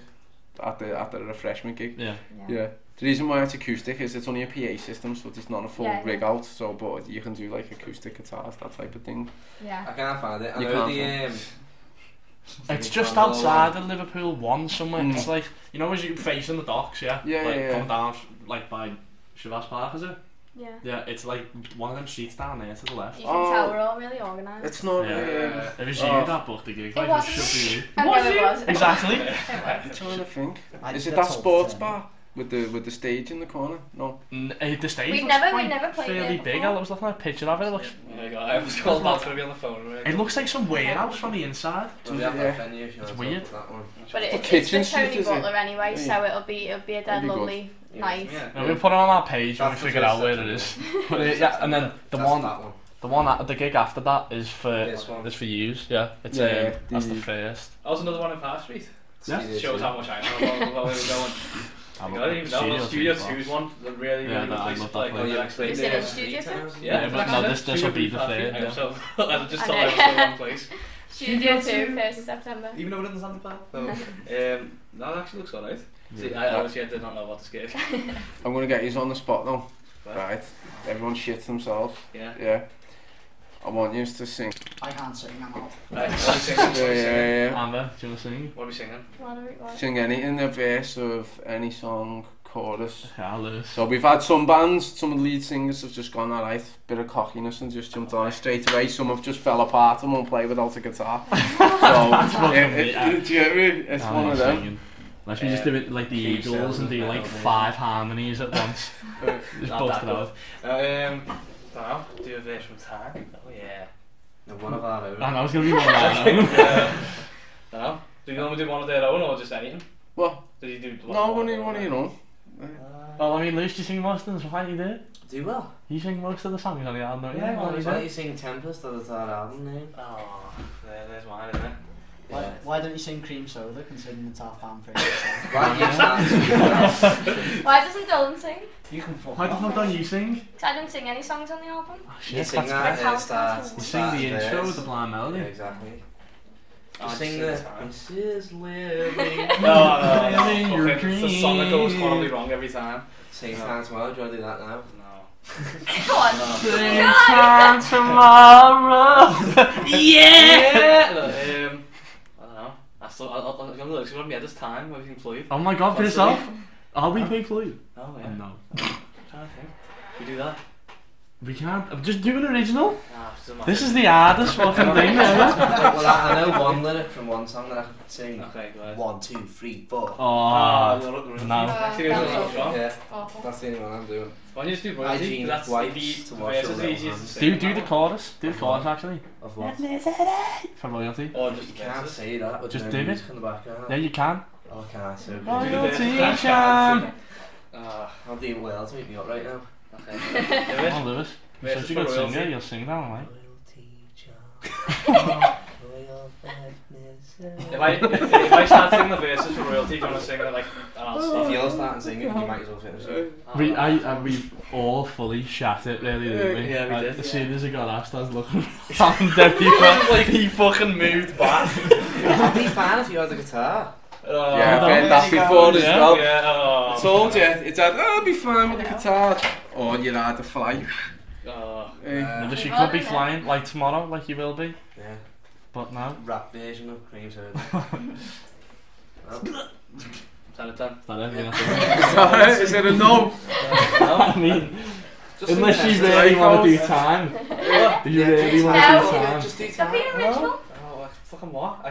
Speaker 1: at the Refreshment gig. The reason why it's acoustic is it's only a PA system, so it's not a full rig out. So, but you can do like acoustic guitars, that type of thing.
Speaker 6: I can't find it. I know
Speaker 3: it's just outside of Liverpool 1 somewhere. It's like, you know, as you facing the docks, coming down like by Shavas Park, is it? Yeah, it's like one of them streets down there to the left.
Speaker 4: You can tell we're all really organised.
Speaker 1: It's not.
Speaker 3: It was you that booked the gig. It should be you.
Speaker 4: I know it was.
Speaker 3: Exactly.
Speaker 1: I'm trying to think. Is it that sports bar with the stage in the corner? No.
Speaker 3: The stage.
Speaker 4: We've never played
Speaker 3: fairly big. I was looking at a picture of it. It looks.
Speaker 2: I was called about to be on the phone.
Speaker 3: It looks like some warehouse from the inside.
Speaker 6: It's
Speaker 3: weird.
Speaker 4: But it's for Tony Butler anyway, so it'll be a dead lovely night.
Speaker 3: We'll put it on our page when we figure out where it is. But and then the gig after that is for yous. It's that's the first.
Speaker 2: Oh, there's another one in Park Street.
Speaker 3: Yeah.
Speaker 2: Shows how much I know about where we're going. I don't even know. Studio 2's one. The really good place. Like,
Speaker 4: is it in Studio 2?
Speaker 3: Yeah, but no, this will be the third.
Speaker 2: So I just told everyone one place.
Speaker 4: Studio 2, 1st of September.
Speaker 2: Even though we're in the Zanzibar. That actually looks alright. See, I obviously did not know what to skip.
Speaker 1: I'm going to get you on the spot now. Right. Everyone shits themselves.
Speaker 2: Yeah.
Speaker 1: I want you to sing.
Speaker 5: I can't sing, I'm out.
Speaker 3: Amber, do you want to sing?
Speaker 2: What are we singing?
Speaker 1: Sing anything, a verse of any song, chorus.
Speaker 3: Yeah, Lewis.
Speaker 1: So we've had some bands, some of the lead singers have just gone alright, bit of cockiness and just jumped on it straight away. Some have just fell apart and won't play without a guitar. So, do you get me? It's one of them.
Speaker 3: Singing. Unless we just do it like the Eagles and do like 5 harmonies at once. Just bust it out.
Speaker 2: I don't know, do a verse from Time. Oh yeah.
Speaker 6: No, one of our own.
Speaker 3: I know it's going to be one of our own.
Speaker 2: No. Did you normally do one of their own or just anything?
Speaker 1: What?
Speaker 2: Did you do
Speaker 1: No, one of your own.
Speaker 3: Well, I mean, Lewis, do you sing most of them? Why do you do it?
Speaker 6: Do well.
Speaker 3: You sing most of the songs on the album, don't you?
Speaker 6: Yeah,
Speaker 3: Why
Speaker 6: well,
Speaker 3: do you
Speaker 6: why
Speaker 3: do
Speaker 6: don't
Speaker 3: it?
Speaker 6: you sing Tempest or the third album name?
Speaker 2: Oh, there's mine, isn't it?
Speaker 5: Why don't you sing Cream Soda, considering it's our fan favourite song?
Speaker 6: Right, you
Speaker 4: Why doesn't Dylan sing?
Speaker 5: You can fuck
Speaker 3: Why
Speaker 5: off.
Speaker 3: don't you sing?
Speaker 4: Because I don't sing any songs on the album.
Speaker 3: Oh,
Speaker 6: You
Speaker 3: shit,
Speaker 6: sing
Speaker 3: that's
Speaker 6: that,
Speaker 4: start.
Speaker 3: You sing the intro with the blind melody.
Speaker 6: Yeah, exactly.
Speaker 2: Oh,
Speaker 6: You sing
Speaker 2: the
Speaker 6: the
Speaker 2: time.
Speaker 6: This is living.
Speaker 2: No.
Speaker 3: Living your
Speaker 2: It's the song that goes
Speaker 3: dream.
Speaker 2: horribly wrong every time.
Speaker 6: Same time tomorrow, do you want to do that now?
Speaker 2: No.
Speaker 4: Come on.
Speaker 3: Same time tomorrow.
Speaker 2: Yeah! No, I don't know. I'll go to look. So we had this time where we can Floyd.
Speaker 3: Oh my god, for
Speaker 2: What's
Speaker 3: yourself? Are we Pink Floyd?
Speaker 2: Oh, yeah.
Speaker 3: No.
Speaker 2: I'm trying to think. We do that?
Speaker 3: We can't. Just do an original.
Speaker 2: Ah, it doesn't matter.
Speaker 3: This is the hardest fucking thing ever.
Speaker 6: Well, I know one lyric from one song that I could sing.
Speaker 2: Okay, go ahead.
Speaker 6: 1, 2, 3, 4.
Speaker 3: Oh,
Speaker 2: no.
Speaker 3: no.
Speaker 2: See, there's another song.
Speaker 6: Yeah,
Speaker 4: Awful.
Speaker 6: that's the only one I'm doing.
Speaker 2: Why don't you just do
Speaker 6: Hygiene
Speaker 2: Royzy? That's
Speaker 6: wipes
Speaker 2: the
Speaker 6: to wash
Speaker 2: verse
Speaker 6: your
Speaker 2: is
Speaker 6: little
Speaker 2: easiest to
Speaker 6: hands.
Speaker 2: sing.
Speaker 3: Do the chorus. Do the chorus actually.
Speaker 6: Of what?
Speaker 3: For royalty.
Speaker 2: Or just
Speaker 6: You
Speaker 2: the
Speaker 6: can't
Speaker 2: verses.
Speaker 6: say that with
Speaker 3: Just
Speaker 6: no
Speaker 3: do it.
Speaker 6: music in the background.
Speaker 3: Yeah, you can.
Speaker 6: Oh, can I? So
Speaker 3: Royalty
Speaker 2: That's
Speaker 3: champ.
Speaker 6: I'm doing well to make me up right now.
Speaker 2: Okay. Do it.
Speaker 3: Oh, Lewis. You're
Speaker 2: Verses
Speaker 3: such a
Speaker 2: for
Speaker 3: good singer.
Speaker 2: royalty.
Speaker 3: You'll sing that one, right?
Speaker 2: If I start singing the verses for royalty, do you want to sing it like, and I'll
Speaker 6: If
Speaker 2: stop.
Speaker 6: you're starting singing, you might as well finish it.
Speaker 3: We all fully shat it, really, didn't we?
Speaker 2: Yeah, we
Speaker 3: Like,
Speaker 2: did,
Speaker 3: As
Speaker 2: yeah.
Speaker 3: soon as it got asked, I was looking around everywhere. Like, he fucking moved back.
Speaker 6: I'd be fine if you had the guitar.
Speaker 1: Yeah, I've
Speaker 3: no,
Speaker 1: heard that before as
Speaker 3: yeah.
Speaker 1: well.
Speaker 2: Yeah,
Speaker 1: I
Speaker 2: oh.
Speaker 1: told you, it's either, oh, I'll be fine with the guitar, or you'd either fly.
Speaker 2: Oh.
Speaker 3: Maybe she could be flying, like tomorrow, like you will be.
Speaker 6: Yeah.
Speaker 3: But no.
Speaker 6: Rap version of Cream Soda. Well,
Speaker 2: 10 out of 10.
Speaker 3: Is that everything I think?
Speaker 1: Is it a no?
Speaker 3: I mean,
Speaker 6: just
Speaker 3: unless
Speaker 6: sing
Speaker 3: you
Speaker 6: the
Speaker 3: really
Speaker 6: next
Speaker 3: want to
Speaker 6: one.
Speaker 3: do time. Do you really
Speaker 6: do
Speaker 3: want to
Speaker 4: time.
Speaker 3: do time?
Speaker 6: Just do
Speaker 4: Could
Speaker 6: time.
Speaker 4: be original.
Speaker 2: Oh, fucking what? I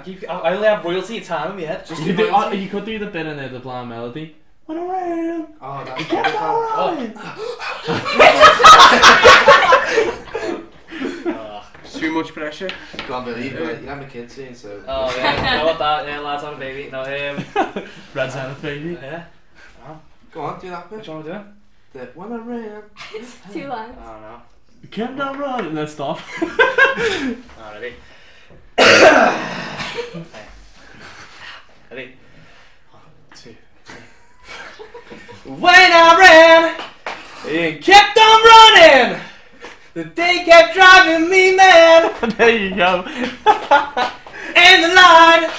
Speaker 2: only have royalty at time in my head.
Speaker 6: Just
Speaker 3: You
Speaker 6: do
Speaker 3: could,
Speaker 6: royalty.
Speaker 3: you could do the bit in there, the blind melody. When around,
Speaker 6: Oh, that's
Speaker 3: kept
Speaker 6: good.
Speaker 3: on
Speaker 2: Oh.
Speaker 3: running.
Speaker 1: Too much pressure.
Speaker 6: Can't believe it. You have a kid soon, so.
Speaker 2: Oh, yeah. You know what that? Yeah, lads, have a baby. No,
Speaker 3: Red Zenith, baby.
Speaker 2: yeah.
Speaker 6: Go on, do that bit.
Speaker 2: Which one are we doing?
Speaker 6: The when I ran.
Speaker 4: It's 2 lines.
Speaker 2: I don't know.
Speaker 3: Kept on running, and then stop.
Speaker 2: Oh, ready? Okay. Ready? 1, 2, 3. When I ran, it kept on running. The day kept driving me mad.
Speaker 3: There you go.
Speaker 2: And the light,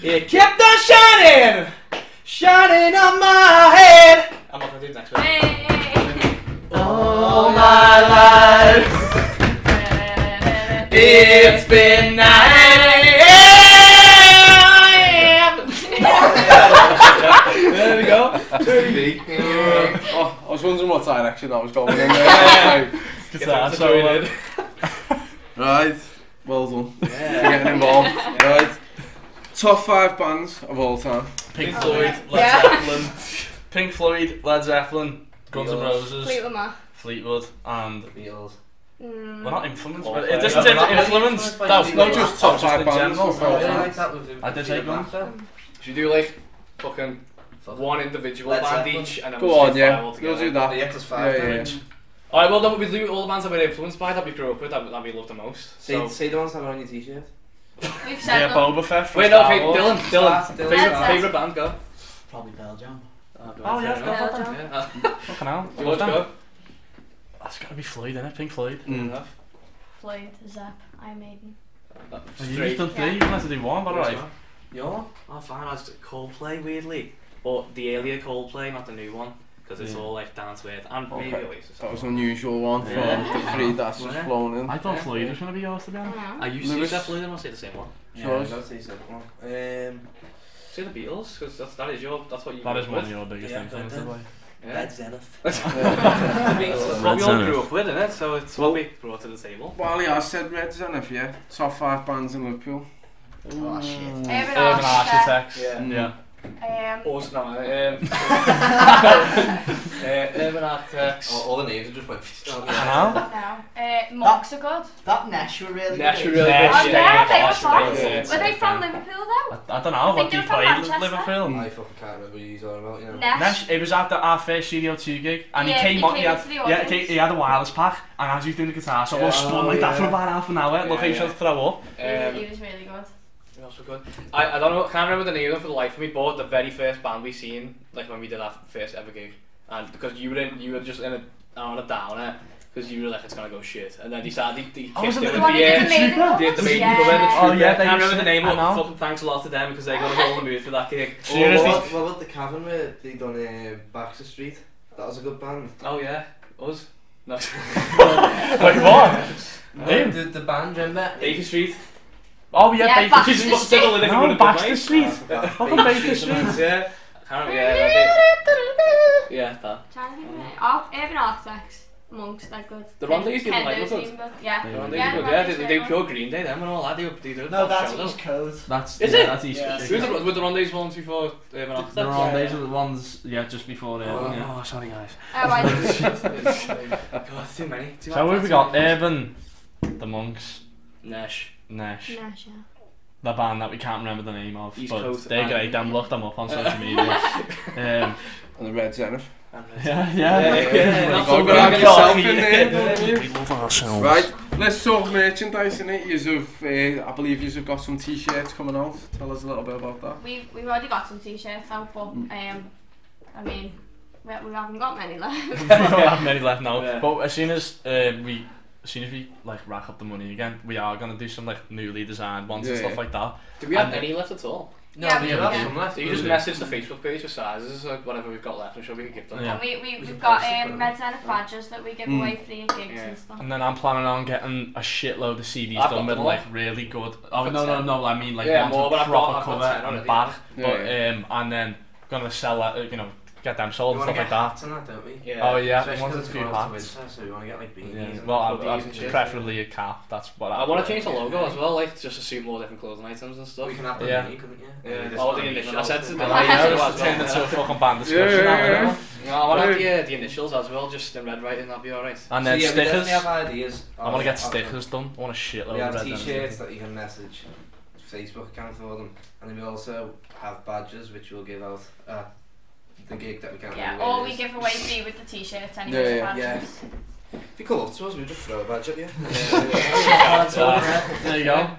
Speaker 2: it kept on shining, shining on my head. I'm not gonna do the next one.
Speaker 4: Hey.
Speaker 3: All my life,
Speaker 2: It's been 9 a.m. There we go.
Speaker 1: Oh, I was wondering what direction I was going in there.
Speaker 3: guitar
Speaker 2: Get
Speaker 3: solo.
Speaker 2: it.
Speaker 1: Right, well done. For
Speaker 2: Yeah.
Speaker 1: getting involved. Right. Top 5 bands of all time.
Speaker 3: Pink
Speaker 2: Yeah.
Speaker 3: Floyd, Led
Speaker 4: Yeah.
Speaker 3: Zeppelin, Pink Floyd, Led Zeppelin, Guns N'
Speaker 6: Beatles.
Speaker 3: Roses,
Speaker 4: Fleetwood Mac.
Speaker 3: Fleetwood, and
Speaker 6: Beatles.
Speaker 3: we're not influenced,
Speaker 2: Oh,
Speaker 3: but
Speaker 2: yeah.
Speaker 3: it doesn't
Speaker 6: We're not
Speaker 3: influence.
Speaker 6: influenced by
Speaker 3: No,
Speaker 6: the
Speaker 3: not
Speaker 6: Beatles.
Speaker 3: just
Speaker 1: Top
Speaker 3: top
Speaker 1: five
Speaker 3: 5
Speaker 1: bands.
Speaker 3: general.
Speaker 1: Oh,
Speaker 6: I
Speaker 1: yeah.
Speaker 6: like that with
Speaker 3: I did say Guns.
Speaker 2: Should we do like fucking one individual
Speaker 6: Led
Speaker 2: band
Speaker 6: Zeppelin.
Speaker 2: each and then
Speaker 1: Go
Speaker 2: we'll
Speaker 1: on,
Speaker 2: just
Speaker 1: yeah.
Speaker 2: five all
Speaker 1: We'll
Speaker 2: together?
Speaker 1: do that.
Speaker 6: Yeah, because 5
Speaker 1: Yeah, yeah.
Speaker 6: damage.
Speaker 2: Alright, well then we do all the bands that we're influenced by that we grew up with that we loved the most. So.
Speaker 6: Say the ones that are on your t-shirt.
Speaker 4: We've said
Speaker 3: Yeah,
Speaker 4: them.
Speaker 3: Boba Fett. from
Speaker 2: Wait, no,
Speaker 3: Star
Speaker 2: okay,
Speaker 3: Wars.
Speaker 2: Dylan,
Speaker 6: Dylan.
Speaker 2: favourite band, go.
Speaker 5: Probably Pearl Jam.
Speaker 3: Oh, yeah,
Speaker 2: fair
Speaker 3: go
Speaker 2: enough.
Speaker 3: for it.
Speaker 2: Yeah.
Speaker 3: Fucking hell.
Speaker 2: Do you want to go?
Speaker 3: That's gotta be Floyd, innit? Pink Floyd.
Speaker 2: Fair enough.
Speaker 4: Floyd, Zepp, Iron Maiden.
Speaker 3: Well, you just done 3, you can have to do 1, but alright.
Speaker 2: Your? Oh, fine. I was Coldplay, weirdly. But the earlier Coldplay, not the new one. Because it's
Speaker 3: Yeah.
Speaker 2: all like down to earth. And maybe
Speaker 1: Okay.
Speaker 2: Oasis.
Speaker 1: That was an unusual one for
Speaker 2: Yeah.
Speaker 1: the 3 that's just
Speaker 2: Yeah.
Speaker 1: flown in.
Speaker 3: I thought
Speaker 2: Yeah.
Speaker 3: Floyd was gonna be yours, to be
Speaker 4: I
Speaker 3: honest.
Speaker 4: don't know.
Speaker 2: I used to
Speaker 1: Lewis.
Speaker 2: use that Floyd, I must say the same one.
Speaker 1: Sure.
Speaker 6: Yeah, that's the second one.
Speaker 2: Say the Beatles, because that's what you
Speaker 3: That
Speaker 2: grew
Speaker 3: is
Speaker 2: up
Speaker 3: one of
Speaker 2: with.
Speaker 3: your biggest
Speaker 6: Yeah,
Speaker 3: influences,
Speaker 6: but
Speaker 3: like.
Speaker 2: Yeah.
Speaker 6: Zenith.
Speaker 2: It's what we all
Speaker 3: Zenith.
Speaker 2: grew up with, innit? So it's what we brought to the table.
Speaker 1: While he has said Red Zenith, yeah. Top 5 bands in Liverpool.
Speaker 5: Oh shit.
Speaker 4: Urban
Speaker 3: Urban
Speaker 4: Architect.
Speaker 3: Architects.
Speaker 2: Yeah.
Speaker 3: Yeah.
Speaker 2: Urban Architects.
Speaker 6: All the names are just went.
Speaker 4: Monks are good.
Speaker 5: That Nesh were really
Speaker 2: Nesh
Speaker 5: good.
Speaker 2: were really
Speaker 3: Nesh,
Speaker 2: good.
Speaker 4: Oh yeah, they were
Speaker 2: Nesh
Speaker 4: fun.
Speaker 2: good.
Speaker 4: Were they from Liverpool though?
Speaker 3: I don't know, what do you
Speaker 4: they were from
Speaker 3: play
Speaker 4: Manchester.
Speaker 3: Liverpool?
Speaker 6: I fucking can't remember what you're talking about, you know.
Speaker 3: Nesh, it was after our first Studio 2 gig, and
Speaker 4: Yeah,
Speaker 3: he came
Speaker 4: he
Speaker 3: on,
Speaker 4: came
Speaker 3: he had,
Speaker 4: into the
Speaker 3: yeah,
Speaker 4: audience.
Speaker 3: he had a wireless pack, and as he was doing the guitar solo, spun like that for about half an hour, look how he
Speaker 2: yeah.
Speaker 3: tried to throw up.
Speaker 4: He was really good.
Speaker 2: Who else was good? I don't know, I can't remember the name of them for the life of me, but the very first band we seen, like when we did our first ever gig, and because you were just on a downer, because you were like, it's gonna go shit, and then he started, he kicked
Speaker 3: was it
Speaker 2: it
Speaker 3: the
Speaker 2: with
Speaker 3: one
Speaker 2: the
Speaker 3: who
Speaker 2: air.
Speaker 3: did the Maiden
Speaker 4: covers?
Speaker 2: The Maiden
Speaker 4: Yeah.
Speaker 2: cover, the
Speaker 3: Oh,
Speaker 2: Trooper.
Speaker 3: yeah,
Speaker 2: I can't remember the name,
Speaker 3: I
Speaker 2: but
Speaker 3: know.
Speaker 2: fucking thanks a lot to them, because they got us all in the mood for that gig.
Speaker 3: Seriously?
Speaker 6: What about the Cavern where they done Baxter Street? That was a good band.
Speaker 2: Oh yeah, us? No.
Speaker 3: Wait, what? Him?
Speaker 6: The band, remember?
Speaker 2: Baker Street.
Speaker 3: Oh yeah,
Speaker 4: Yeah,
Speaker 3: Baker
Speaker 4: Baxter
Speaker 3: Street.
Speaker 2: Just still living
Speaker 3: No,
Speaker 2: with a good
Speaker 3: Baxter
Speaker 2: night.
Speaker 3: Street.
Speaker 6: Fucking
Speaker 3: Fucking Baker Street.
Speaker 2: Yeah. I can't remember, yeah, that.
Speaker 4: Trying to think of the name. Urban Architects. Monks, they're good.
Speaker 2: The Ronde's good,
Speaker 4: Kendo's
Speaker 2: like, was it?
Speaker 4: team, but yeah.
Speaker 2: The
Speaker 3: Yeah,
Speaker 2: Ronde's
Speaker 4: Yeah,
Speaker 2: good,
Speaker 4: the
Speaker 2: yeah,
Speaker 4: Ronde's
Speaker 2: they
Speaker 4: very
Speaker 2: pure Green Day, them and all that, they did
Speaker 5: No, that's
Speaker 2: show,
Speaker 5: East Coast.
Speaker 3: That's
Speaker 2: Is
Speaker 3: yeah,
Speaker 2: it?
Speaker 3: That's East
Speaker 5: Yeah.
Speaker 3: Coast.
Speaker 2: Were the Ronde's ones before Urban Architects?
Speaker 3: The Ronde's are the ones, yeah, just before yeah.
Speaker 2: Oh, sorry guys.
Speaker 4: Oh, I didn't.
Speaker 2: God, too many.
Speaker 3: So who have we got? Urban, the Monks,
Speaker 2: Nesh.
Speaker 3: Nesh,
Speaker 4: Nash, yeah.
Speaker 3: the band that we can't remember the name of,
Speaker 2: East
Speaker 3: but
Speaker 2: Coast
Speaker 3: they're
Speaker 2: and-
Speaker 3: great. Them look them up on social media.
Speaker 1: And the Red Zenith.
Speaker 2: Yeah, not so
Speaker 1: I've
Speaker 2: good.
Speaker 1: got
Speaker 2: I'm
Speaker 1: yourself
Speaker 2: gonna
Speaker 1: in there, don't you?
Speaker 3: We love ourselves.
Speaker 1: Right, let's talk merchandise in it. I believe you've got some t-shirts coming out. Tell us a little bit about that.
Speaker 4: We've already got some t-shirts out, but I mean, we haven't got many left.
Speaker 3: We don't have many left now.
Speaker 2: Yeah.
Speaker 3: But as soon as we like rack up the money again, we are gonna do some like newly designed ones and
Speaker 1: Yeah,
Speaker 3: stuff
Speaker 1: yeah.
Speaker 3: like that.
Speaker 2: Do we have
Speaker 3: And-
Speaker 2: any left at all?
Speaker 6: No,
Speaker 4: Yeah,
Speaker 6: we
Speaker 4: we
Speaker 6: have
Speaker 4: do.
Speaker 6: some left.
Speaker 2: So you just message the Facebook page for sizes or whatever we've got left. I'm sure we can give them.
Speaker 3: Yeah.
Speaker 4: And we've got Red Zenith badges that we give away free at gigs
Speaker 2: Yeah.
Speaker 4: and stuff.
Speaker 3: And then I'm planning on getting a shitload of CDs
Speaker 2: I've
Speaker 3: done
Speaker 2: got
Speaker 3: with
Speaker 2: them
Speaker 3: like
Speaker 2: all.
Speaker 3: really good. Oh
Speaker 2: got
Speaker 3: no,
Speaker 2: 10.
Speaker 3: I mean like
Speaker 2: Yeah,
Speaker 3: ones
Speaker 2: more,
Speaker 3: with
Speaker 2: but I've
Speaker 3: proper
Speaker 2: got
Speaker 3: cover
Speaker 2: 10 on
Speaker 3: and
Speaker 2: it,
Speaker 3: back.
Speaker 1: yeah.
Speaker 3: But and then gonna sell that, get them sold
Speaker 6: We
Speaker 3: and
Speaker 6: want to
Speaker 3: stuff
Speaker 6: get
Speaker 3: like that.
Speaker 6: hats and that, don't we?
Speaker 2: Yeah.
Speaker 3: Oh yeah,
Speaker 6: Especially
Speaker 3: wanted
Speaker 6: because
Speaker 3: a
Speaker 6: it's
Speaker 3: few
Speaker 6: going out to
Speaker 3: hats.
Speaker 6: winter, so we want to get like beanies.
Speaker 3: Yeah.
Speaker 6: and
Speaker 3: Well,
Speaker 6: hoodies and shit.
Speaker 3: preferably a cap. That's what
Speaker 2: I want to change the logo as well, like just to suit more different clothing items and stuff.
Speaker 6: We can have the
Speaker 3: Yeah.
Speaker 6: beanie, couldn't you?
Speaker 2: Yeah.
Speaker 6: Just
Speaker 2: Oh,
Speaker 6: want
Speaker 2: the
Speaker 6: a
Speaker 2: initial.
Speaker 6: beanie
Speaker 2: I said to
Speaker 6: and
Speaker 2: the
Speaker 6: all
Speaker 3: Oh
Speaker 6: that.
Speaker 3: yeah,
Speaker 2: as
Speaker 3: it's
Speaker 2: well.
Speaker 3: turned into a fucking band discussion
Speaker 1: Yeah,
Speaker 3: now,
Speaker 1: yeah,
Speaker 3: isn't it?
Speaker 2: No, I want to have the initials as well, just in red writing. That'll be alright.
Speaker 3: And
Speaker 6: So
Speaker 3: then
Speaker 6: yeah, we
Speaker 3: stickers.
Speaker 6: definitely have ideas.
Speaker 3: I want to get
Speaker 6: of-
Speaker 3: stickers done. I want a shitload
Speaker 6: We
Speaker 3: of
Speaker 6: have
Speaker 3: red
Speaker 6: t-shirts that you can message Facebook account for them, and then we also have badges which we'll give out at the gig that we can't
Speaker 4: Yeah,
Speaker 6: remember
Speaker 4: all
Speaker 6: where
Speaker 4: we
Speaker 6: it is.
Speaker 4: give away free with the t-shirts anyway.
Speaker 1: Yeah,
Speaker 6: yeah.
Speaker 4: badges.
Speaker 6: If you come up to us, we'll just throw a badge at you.
Speaker 3: There you go.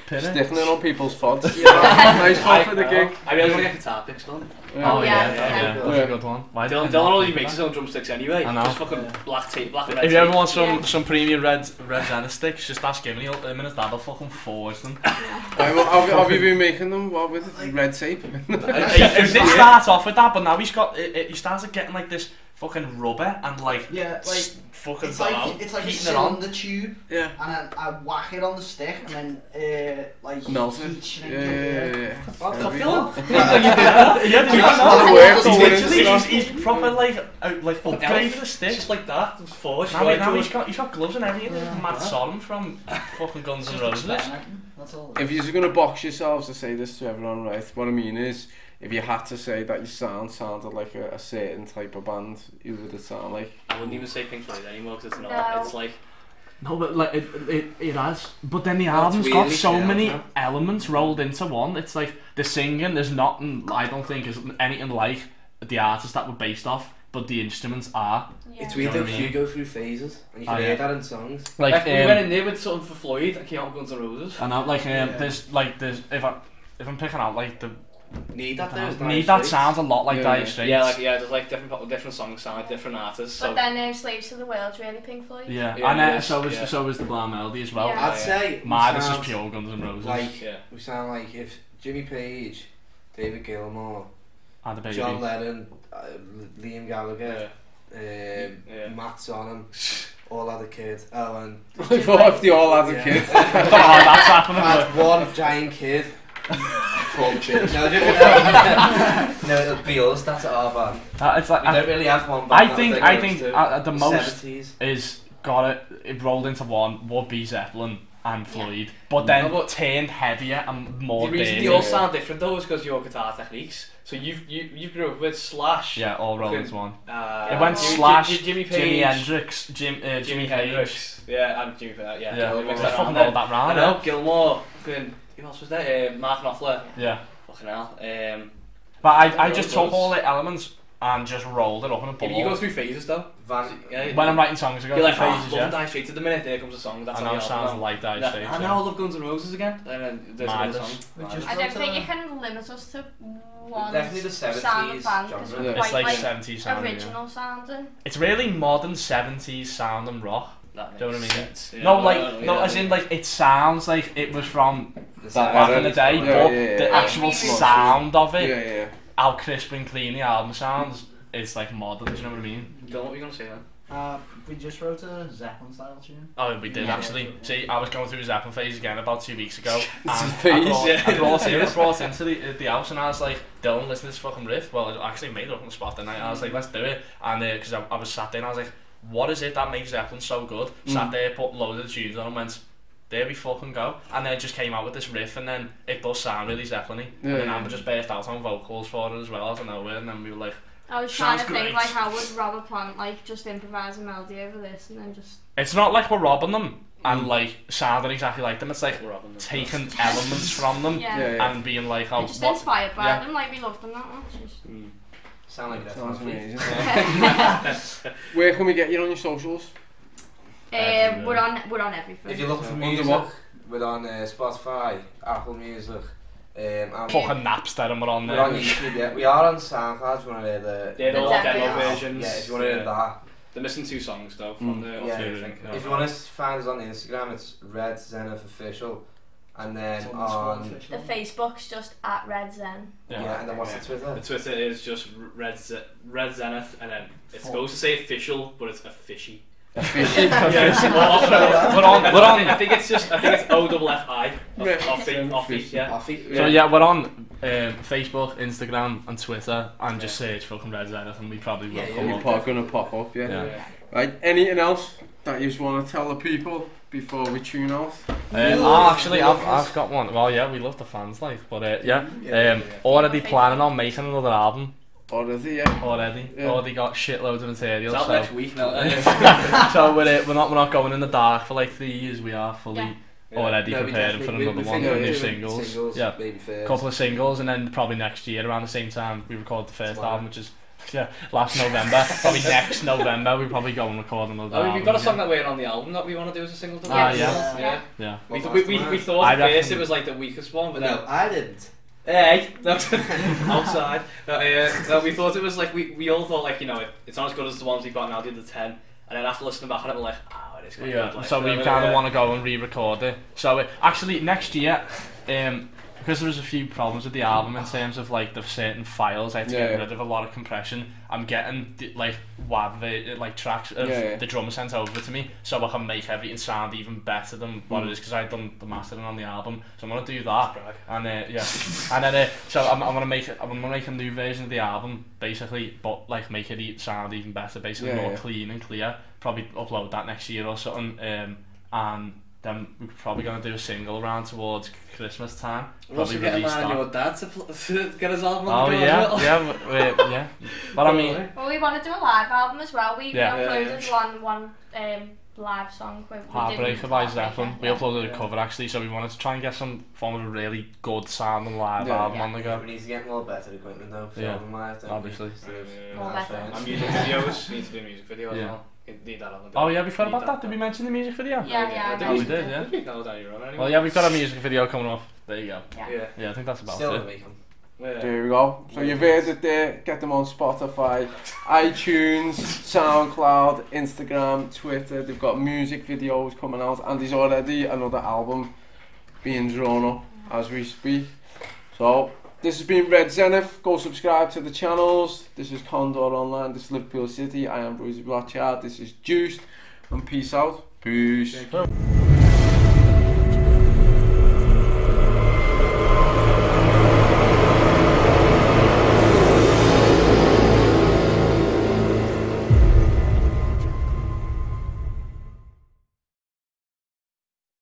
Speaker 3: Pin it.
Speaker 1: Sticking it on people's fods. Nice one for the gig.
Speaker 2: I really want to get guitar picks done.
Speaker 3: Oh yeah,
Speaker 4: yeah,
Speaker 3: yeah,
Speaker 6: yeah.
Speaker 3: that's a good one. Why
Speaker 2: Dylan
Speaker 3: didn't I
Speaker 2: already
Speaker 3: think
Speaker 2: makes
Speaker 3: of
Speaker 2: his own drumsticks anyway.
Speaker 3: I know.
Speaker 2: Just fucking black tape, black and
Speaker 3: that?
Speaker 2: red
Speaker 3: If you ever
Speaker 2: tape.
Speaker 3: want
Speaker 4: Yeah.
Speaker 3: some premium red Zenith sticks, just ask him and his dad will fucking forge them.
Speaker 1: Right, well, have you been making them? What with red tape?
Speaker 3: He did start off with that, but now he's got. He started getting like this fucking rubber and like
Speaker 5: Yeah, like
Speaker 3: fucking
Speaker 5: it's
Speaker 3: out,
Speaker 5: like a
Speaker 3: heating it on.
Speaker 5: cylinder tube,
Speaker 1: Yeah.
Speaker 5: and then I whack it on the stick, and then like
Speaker 1: Melt it.
Speaker 5: heat
Speaker 1: Yeah,
Speaker 5: it.
Speaker 1: yeah.
Speaker 6: What
Speaker 1: Heavy.
Speaker 6: the fuck?
Speaker 3: Yeah, did you
Speaker 1: That's
Speaker 3: know?
Speaker 1: how it works,
Speaker 3: He's
Speaker 1: isn't it?
Speaker 3: literally he's proper like upgraded the
Speaker 2: It's
Speaker 3: stick.
Speaker 2: just like that. It's forged.
Speaker 3: Now,
Speaker 2: right
Speaker 3: now
Speaker 2: to
Speaker 3: he's
Speaker 2: it.
Speaker 3: got gloves and everything. Matt Sorum from fucking Guns N' Roses.
Speaker 5: That's all.
Speaker 1: If you're going to box yourselves to say this to everyone, right, what I mean is, if you had to say that your sounded like a certain type of band, who would it sound like?
Speaker 2: I wouldn't even say Pink Floyd anymore because it's not.
Speaker 4: No.
Speaker 2: It's like
Speaker 3: No, but like it has. But then the album's got
Speaker 6: weirdly
Speaker 3: so
Speaker 6: fair,
Speaker 3: many
Speaker 6: huh?
Speaker 3: elements rolled into one. It's like the singing. There's nothing. I don't think is anything like the artists that were based off. But the instruments are
Speaker 4: Yeah.
Speaker 6: It's weird
Speaker 3: Do you know
Speaker 6: though,
Speaker 3: what I
Speaker 6: 'cause you go through phases, and you can
Speaker 3: Oh,
Speaker 6: hear
Speaker 3: yeah.
Speaker 6: that in songs.
Speaker 3: like
Speaker 2: we went in there with something for Floyd. I came out with Guns N' Roses.
Speaker 3: I know, like
Speaker 5: Yeah.
Speaker 3: there's if I'm picking out like the
Speaker 6: Need that there. is Dire
Speaker 3: Need That
Speaker 6: Straits.
Speaker 3: sounds a lot like
Speaker 1: Yeah,
Speaker 3: Dire
Speaker 1: yeah.
Speaker 3: Straits.
Speaker 2: There's like different songs sound like different artists.
Speaker 4: But
Speaker 2: So
Speaker 4: then Slaves to the World's really Pink Floyd.
Speaker 3: Yeah,
Speaker 2: Yeah,
Speaker 3: and
Speaker 2: it is,
Speaker 3: so
Speaker 2: yeah.
Speaker 3: was the Blind Melody as well.
Speaker 4: Yeah.
Speaker 6: I'd say we
Speaker 3: This is
Speaker 6: sound
Speaker 3: pure Guns N' Roses.
Speaker 6: like
Speaker 2: yeah.
Speaker 6: we sound like if Jimmy Page, David Gilmour,
Speaker 3: And the baby.
Speaker 6: John Lennon, Liam Gallagher,
Speaker 2: Yeah.
Speaker 6: Matt Sorum, all had a kid. Oh, and
Speaker 1: I thought if they all had a
Speaker 6: Yeah.
Speaker 1: kid.
Speaker 3: Oh, that's happening.
Speaker 6: had one giant kid called Jim. No, it'll be us. That's our band.
Speaker 3: It's like
Speaker 6: We don't really have one band.
Speaker 3: I think the most
Speaker 6: 70s.
Speaker 3: is got it rolled into one would be Zeppelin, and Floyd, but then turned heavier and more
Speaker 2: The reason
Speaker 3: dirty.
Speaker 2: they all sound different though is because your guitar techniques. So you grew up with Slash.
Speaker 3: Yeah, all rolled into one.
Speaker 2: It
Speaker 3: It went Slash,
Speaker 2: Jimmy Page,
Speaker 3: Jimi Hendrix, Jimi Hendrix.
Speaker 2: Yeah, and Jimmy Page. Yeah,
Speaker 3: Yeah,
Speaker 2: mixed
Speaker 3: they
Speaker 2: that
Speaker 3: fucking
Speaker 2: around
Speaker 3: rolled that round.
Speaker 2: I know, Gilmore. Fucking, who else was there? Mark Knopfler.
Speaker 3: Yeah.
Speaker 2: Fucking hell.
Speaker 3: But I just took all the elements and just rolled it up in a ball.
Speaker 2: You go through phases though.
Speaker 3: When I'm writing songs, I go
Speaker 2: You're
Speaker 3: through
Speaker 2: like,
Speaker 3: phases,
Speaker 2: Love
Speaker 3: yeah.
Speaker 2: and Dire Straits at the minute, there comes a song, that's
Speaker 3: I
Speaker 2: how
Speaker 3: know,
Speaker 2: the
Speaker 3: sounds
Speaker 2: album
Speaker 3: like Dire Straits.
Speaker 2: I now love Guns N' Roses again, and then there's another song.
Speaker 4: I don't think you can limit us to one
Speaker 6: Definitely the
Speaker 4: sound of
Speaker 6: 70s
Speaker 4: band because
Speaker 6: genre.
Speaker 4: we're
Speaker 3: It's
Speaker 4: quite
Speaker 3: like
Speaker 4: like
Speaker 3: 70s sounding.
Speaker 4: original sounding.
Speaker 3: It's really modern 70s sound and rock.
Speaker 2: That
Speaker 3: Do you know what I mean?
Speaker 2: sense, yeah.
Speaker 3: No, like, no, as in, like, it sounds like it was from back in the day,
Speaker 1: Yeah,
Speaker 3: but
Speaker 1: yeah,
Speaker 3: the
Speaker 1: yeah.
Speaker 3: actual
Speaker 4: Yeah.
Speaker 3: sound of it,
Speaker 1: Yeah.
Speaker 3: how crisp and clean the album sounds, is like modern, do you know what I mean?
Speaker 2: Don't know what you're going to say then.
Speaker 5: We just wrote a Zeppelin style tune.
Speaker 3: Oh, we did actually. See, I was going through a Zeppelin phase again about 2 weeks ago. And
Speaker 1: phase,
Speaker 3: I brought into the house and I was like, Dylan, listen to this fucking riff. Well, I actually made it up on the spot that night. I was like, let's do it. And because I was sat there and I was like, what is it that makes Zeppelin so good? Sat there, put loads of the tunes on and went, there we fucking go. And then just came out with this riff and then it does sound really Zeppelin-y. And then Amber just burst out on vocals for it as well out of nowhere, and then we were like,
Speaker 4: I was trying to
Speaker 3: Sounds
Speaker 4: think
Speaker 3: great.
Speaker 4: like how would Robert Plant like just improvise a melody over this and then just
Speaker 3: it's not like we're robbing them and like sounding exactly like them. It's like
Speaker 2: We're robbing them.
Speaker 3: taking elements from them
Speaker 4: yeah.
Speaker 3: and being like, oh,
Speaker 4: We're just
Speaker 3: what?
Speaker 4: inspired by
Speaker 3: Yeah.
Speaker 4: them, like we love them that much. Just...
Speaker 6: Sound like that.
Speaker 1: Sounds amazing. Where can we get you on your socials?
Speaker 4: We're on everything.
Speaker 6: If you're looking for
Speaker 1: Under
Speaker 6: music,
Speaker 1: what?
Speaker 6: we're on Spotify, Apple Music, and
Speaker 3: Fucking Napster and we're on
Speaker 6: we're
Speaker 3: there.
Speaker 6: on YouTube. Yeah, we are on SoundCloud. If you want to hear the
Speaker 2: They're all
Speaker 4: demo
Speaker 2: demo
Speaker 4: versions.
Speaker 2: versions.
Speaker 6: yeah, if you want to hear that.
Speaker 2: They're missing 2 songs though from the
Speaker 6: Yeah,
Speaker 2: I think.
Speaker 6: If you want to find us on Instagram, it's Red Zenith Official, and then on
Speaker 4: The Facebook's just at Red Zen.
Speaker 6: yeah, and then what's the Twitter?
Speaker 2: The Twitter is just Red Zenith, and then it's supposed to say official, but it's a fishy.
Speaker 3: We're on.
Speaker 2: I think it's OFFI. Offie, yeah.
Speaker 6: Offie.
Speaker 3: So yeah, we're on Facebook, Instagram, and Twitter, and just search fucking Red Zenith, and we probably will come
Speaker 1: You're
Speaker 3: up.
Speaker 1: gonna pop up, yeah.
Speaker 3: Yeah.
Speaker 1: Right. Anything else that you just want to tell the people before we tune out?
Speaker 3: Actually, I've got one. Well, yeah, we love the fans, like, but already planning on making another album.
Speaker 1: Already, yeah.
Speaker 3: Already got shitloads of material.
Speaker 2: It's out
Speaker 3: So,
Speaker 2: next week now.
Speaker 3: so we're not going in the dark for like 3 years. We are fully already
Speaker 6: No, we
Speaker 3: preparing for
Speaker 6: definitely-
Speaker 3: another
Speaker 6: we
Speaker 3: one
Speaker 6: think
Speaker 3: with new
Speaker 6: we're doing
Speaker 3: singles. Yeah,
Speaker 6: maybe first.
Speaker 3: couple of singles, and then probably next year around the same time we record the first album, which is last November. Probably next November we probably go and record another album.
Speaker 2: We've got a song that we're on the album that we want to do as a single.
Speaker 4: Yeah.
Speaker 3: Yeah.
Speaker 2: We
Speaker 6: Well,
Speaker 2: thought
Speaker 3: I
Speaker 2: at first
Speaker 3: reckon-
Speaker 2: it was like the weakest one, but then
Speaker 6: No, I didn't.
Speaker 2: hey, outside. No, we thought it was like we all thought like it's not as good as the ones we've got now, the other 10. And then after listening back on it, we're like, oh, it is quite good. Like,
Speaker 3: So we kind of want to go and re-record it. So actually next year, because there was a few problems with the album in terms of like the certain files, I had to get rid of a lot of compression. I'm getting like WAV like tracks of the drummer sent over to me, so I can make everything sound even better than what it is, because I've done the mastering on the album. So I'm gonna do that, and and then so I'm gonna make a new version of the album basically, but like make it sound even better, basically more clean and clear. Probably upload that next year or something, and then we're probably gonna do a single around towards Christmas time.
Speaker 2: Probably
Speaker 3: Probably release that.
Speaker 2: your dad to get his album
Speaker 3: Oh
Speaker 2: on the go
Speaker 3: yeah,
Speaker 2: as well.
Speaker 3: yeah. But I mean,
Speaker 4: Well, we want to do a live album as well. We
Speaker 3: Yeah.
Speaker 4: uploaded one live song. We
Speaker 3: Heartbreaker by Zeppelin. We uploaded a cover actually, so we wanted to try and get some form of a really good sounding live album on the go.
Speaker 6: We need to get more better equipment though.
Speaker 3: Yeah,
Speaker 6: Filming live, don't we?
Speaker 3: obviously.
Speaker 4: More better.
Speaker 2: And music videos, need to do a music video as
Speaker 3: Yeah.
Speaker 2: well. You need that on the
Speaker 3: Oh yeah, we forgot about that. Did we mention the music video?
Speaker 4: Yeah,
Speaker 3: Oh, we did, yeah.
Speaker 2: No, down your own anyway.
Speaker 3: Well, yeah, we've got a music video coming up. There you go.
Speaker 2: Yeah.
Speaker 3: Yeah, I think that's about
Speaker 6: Still
Speaker 3: it.
Speaker 6: gonna make them.
Speaker 1: There we go. So you've heard it there. Get them on Spotify, iTunes, SoundCloud, Instagram, Twitter. They've got music videos coming out, and there's already another album being drawn up as we speak. So this has been Red Zenith. Go subscribe to the channels. This is Condor Online. This is Liverpool City. I am Royzy Rothschild. This is Juiced. And peace out. Peace.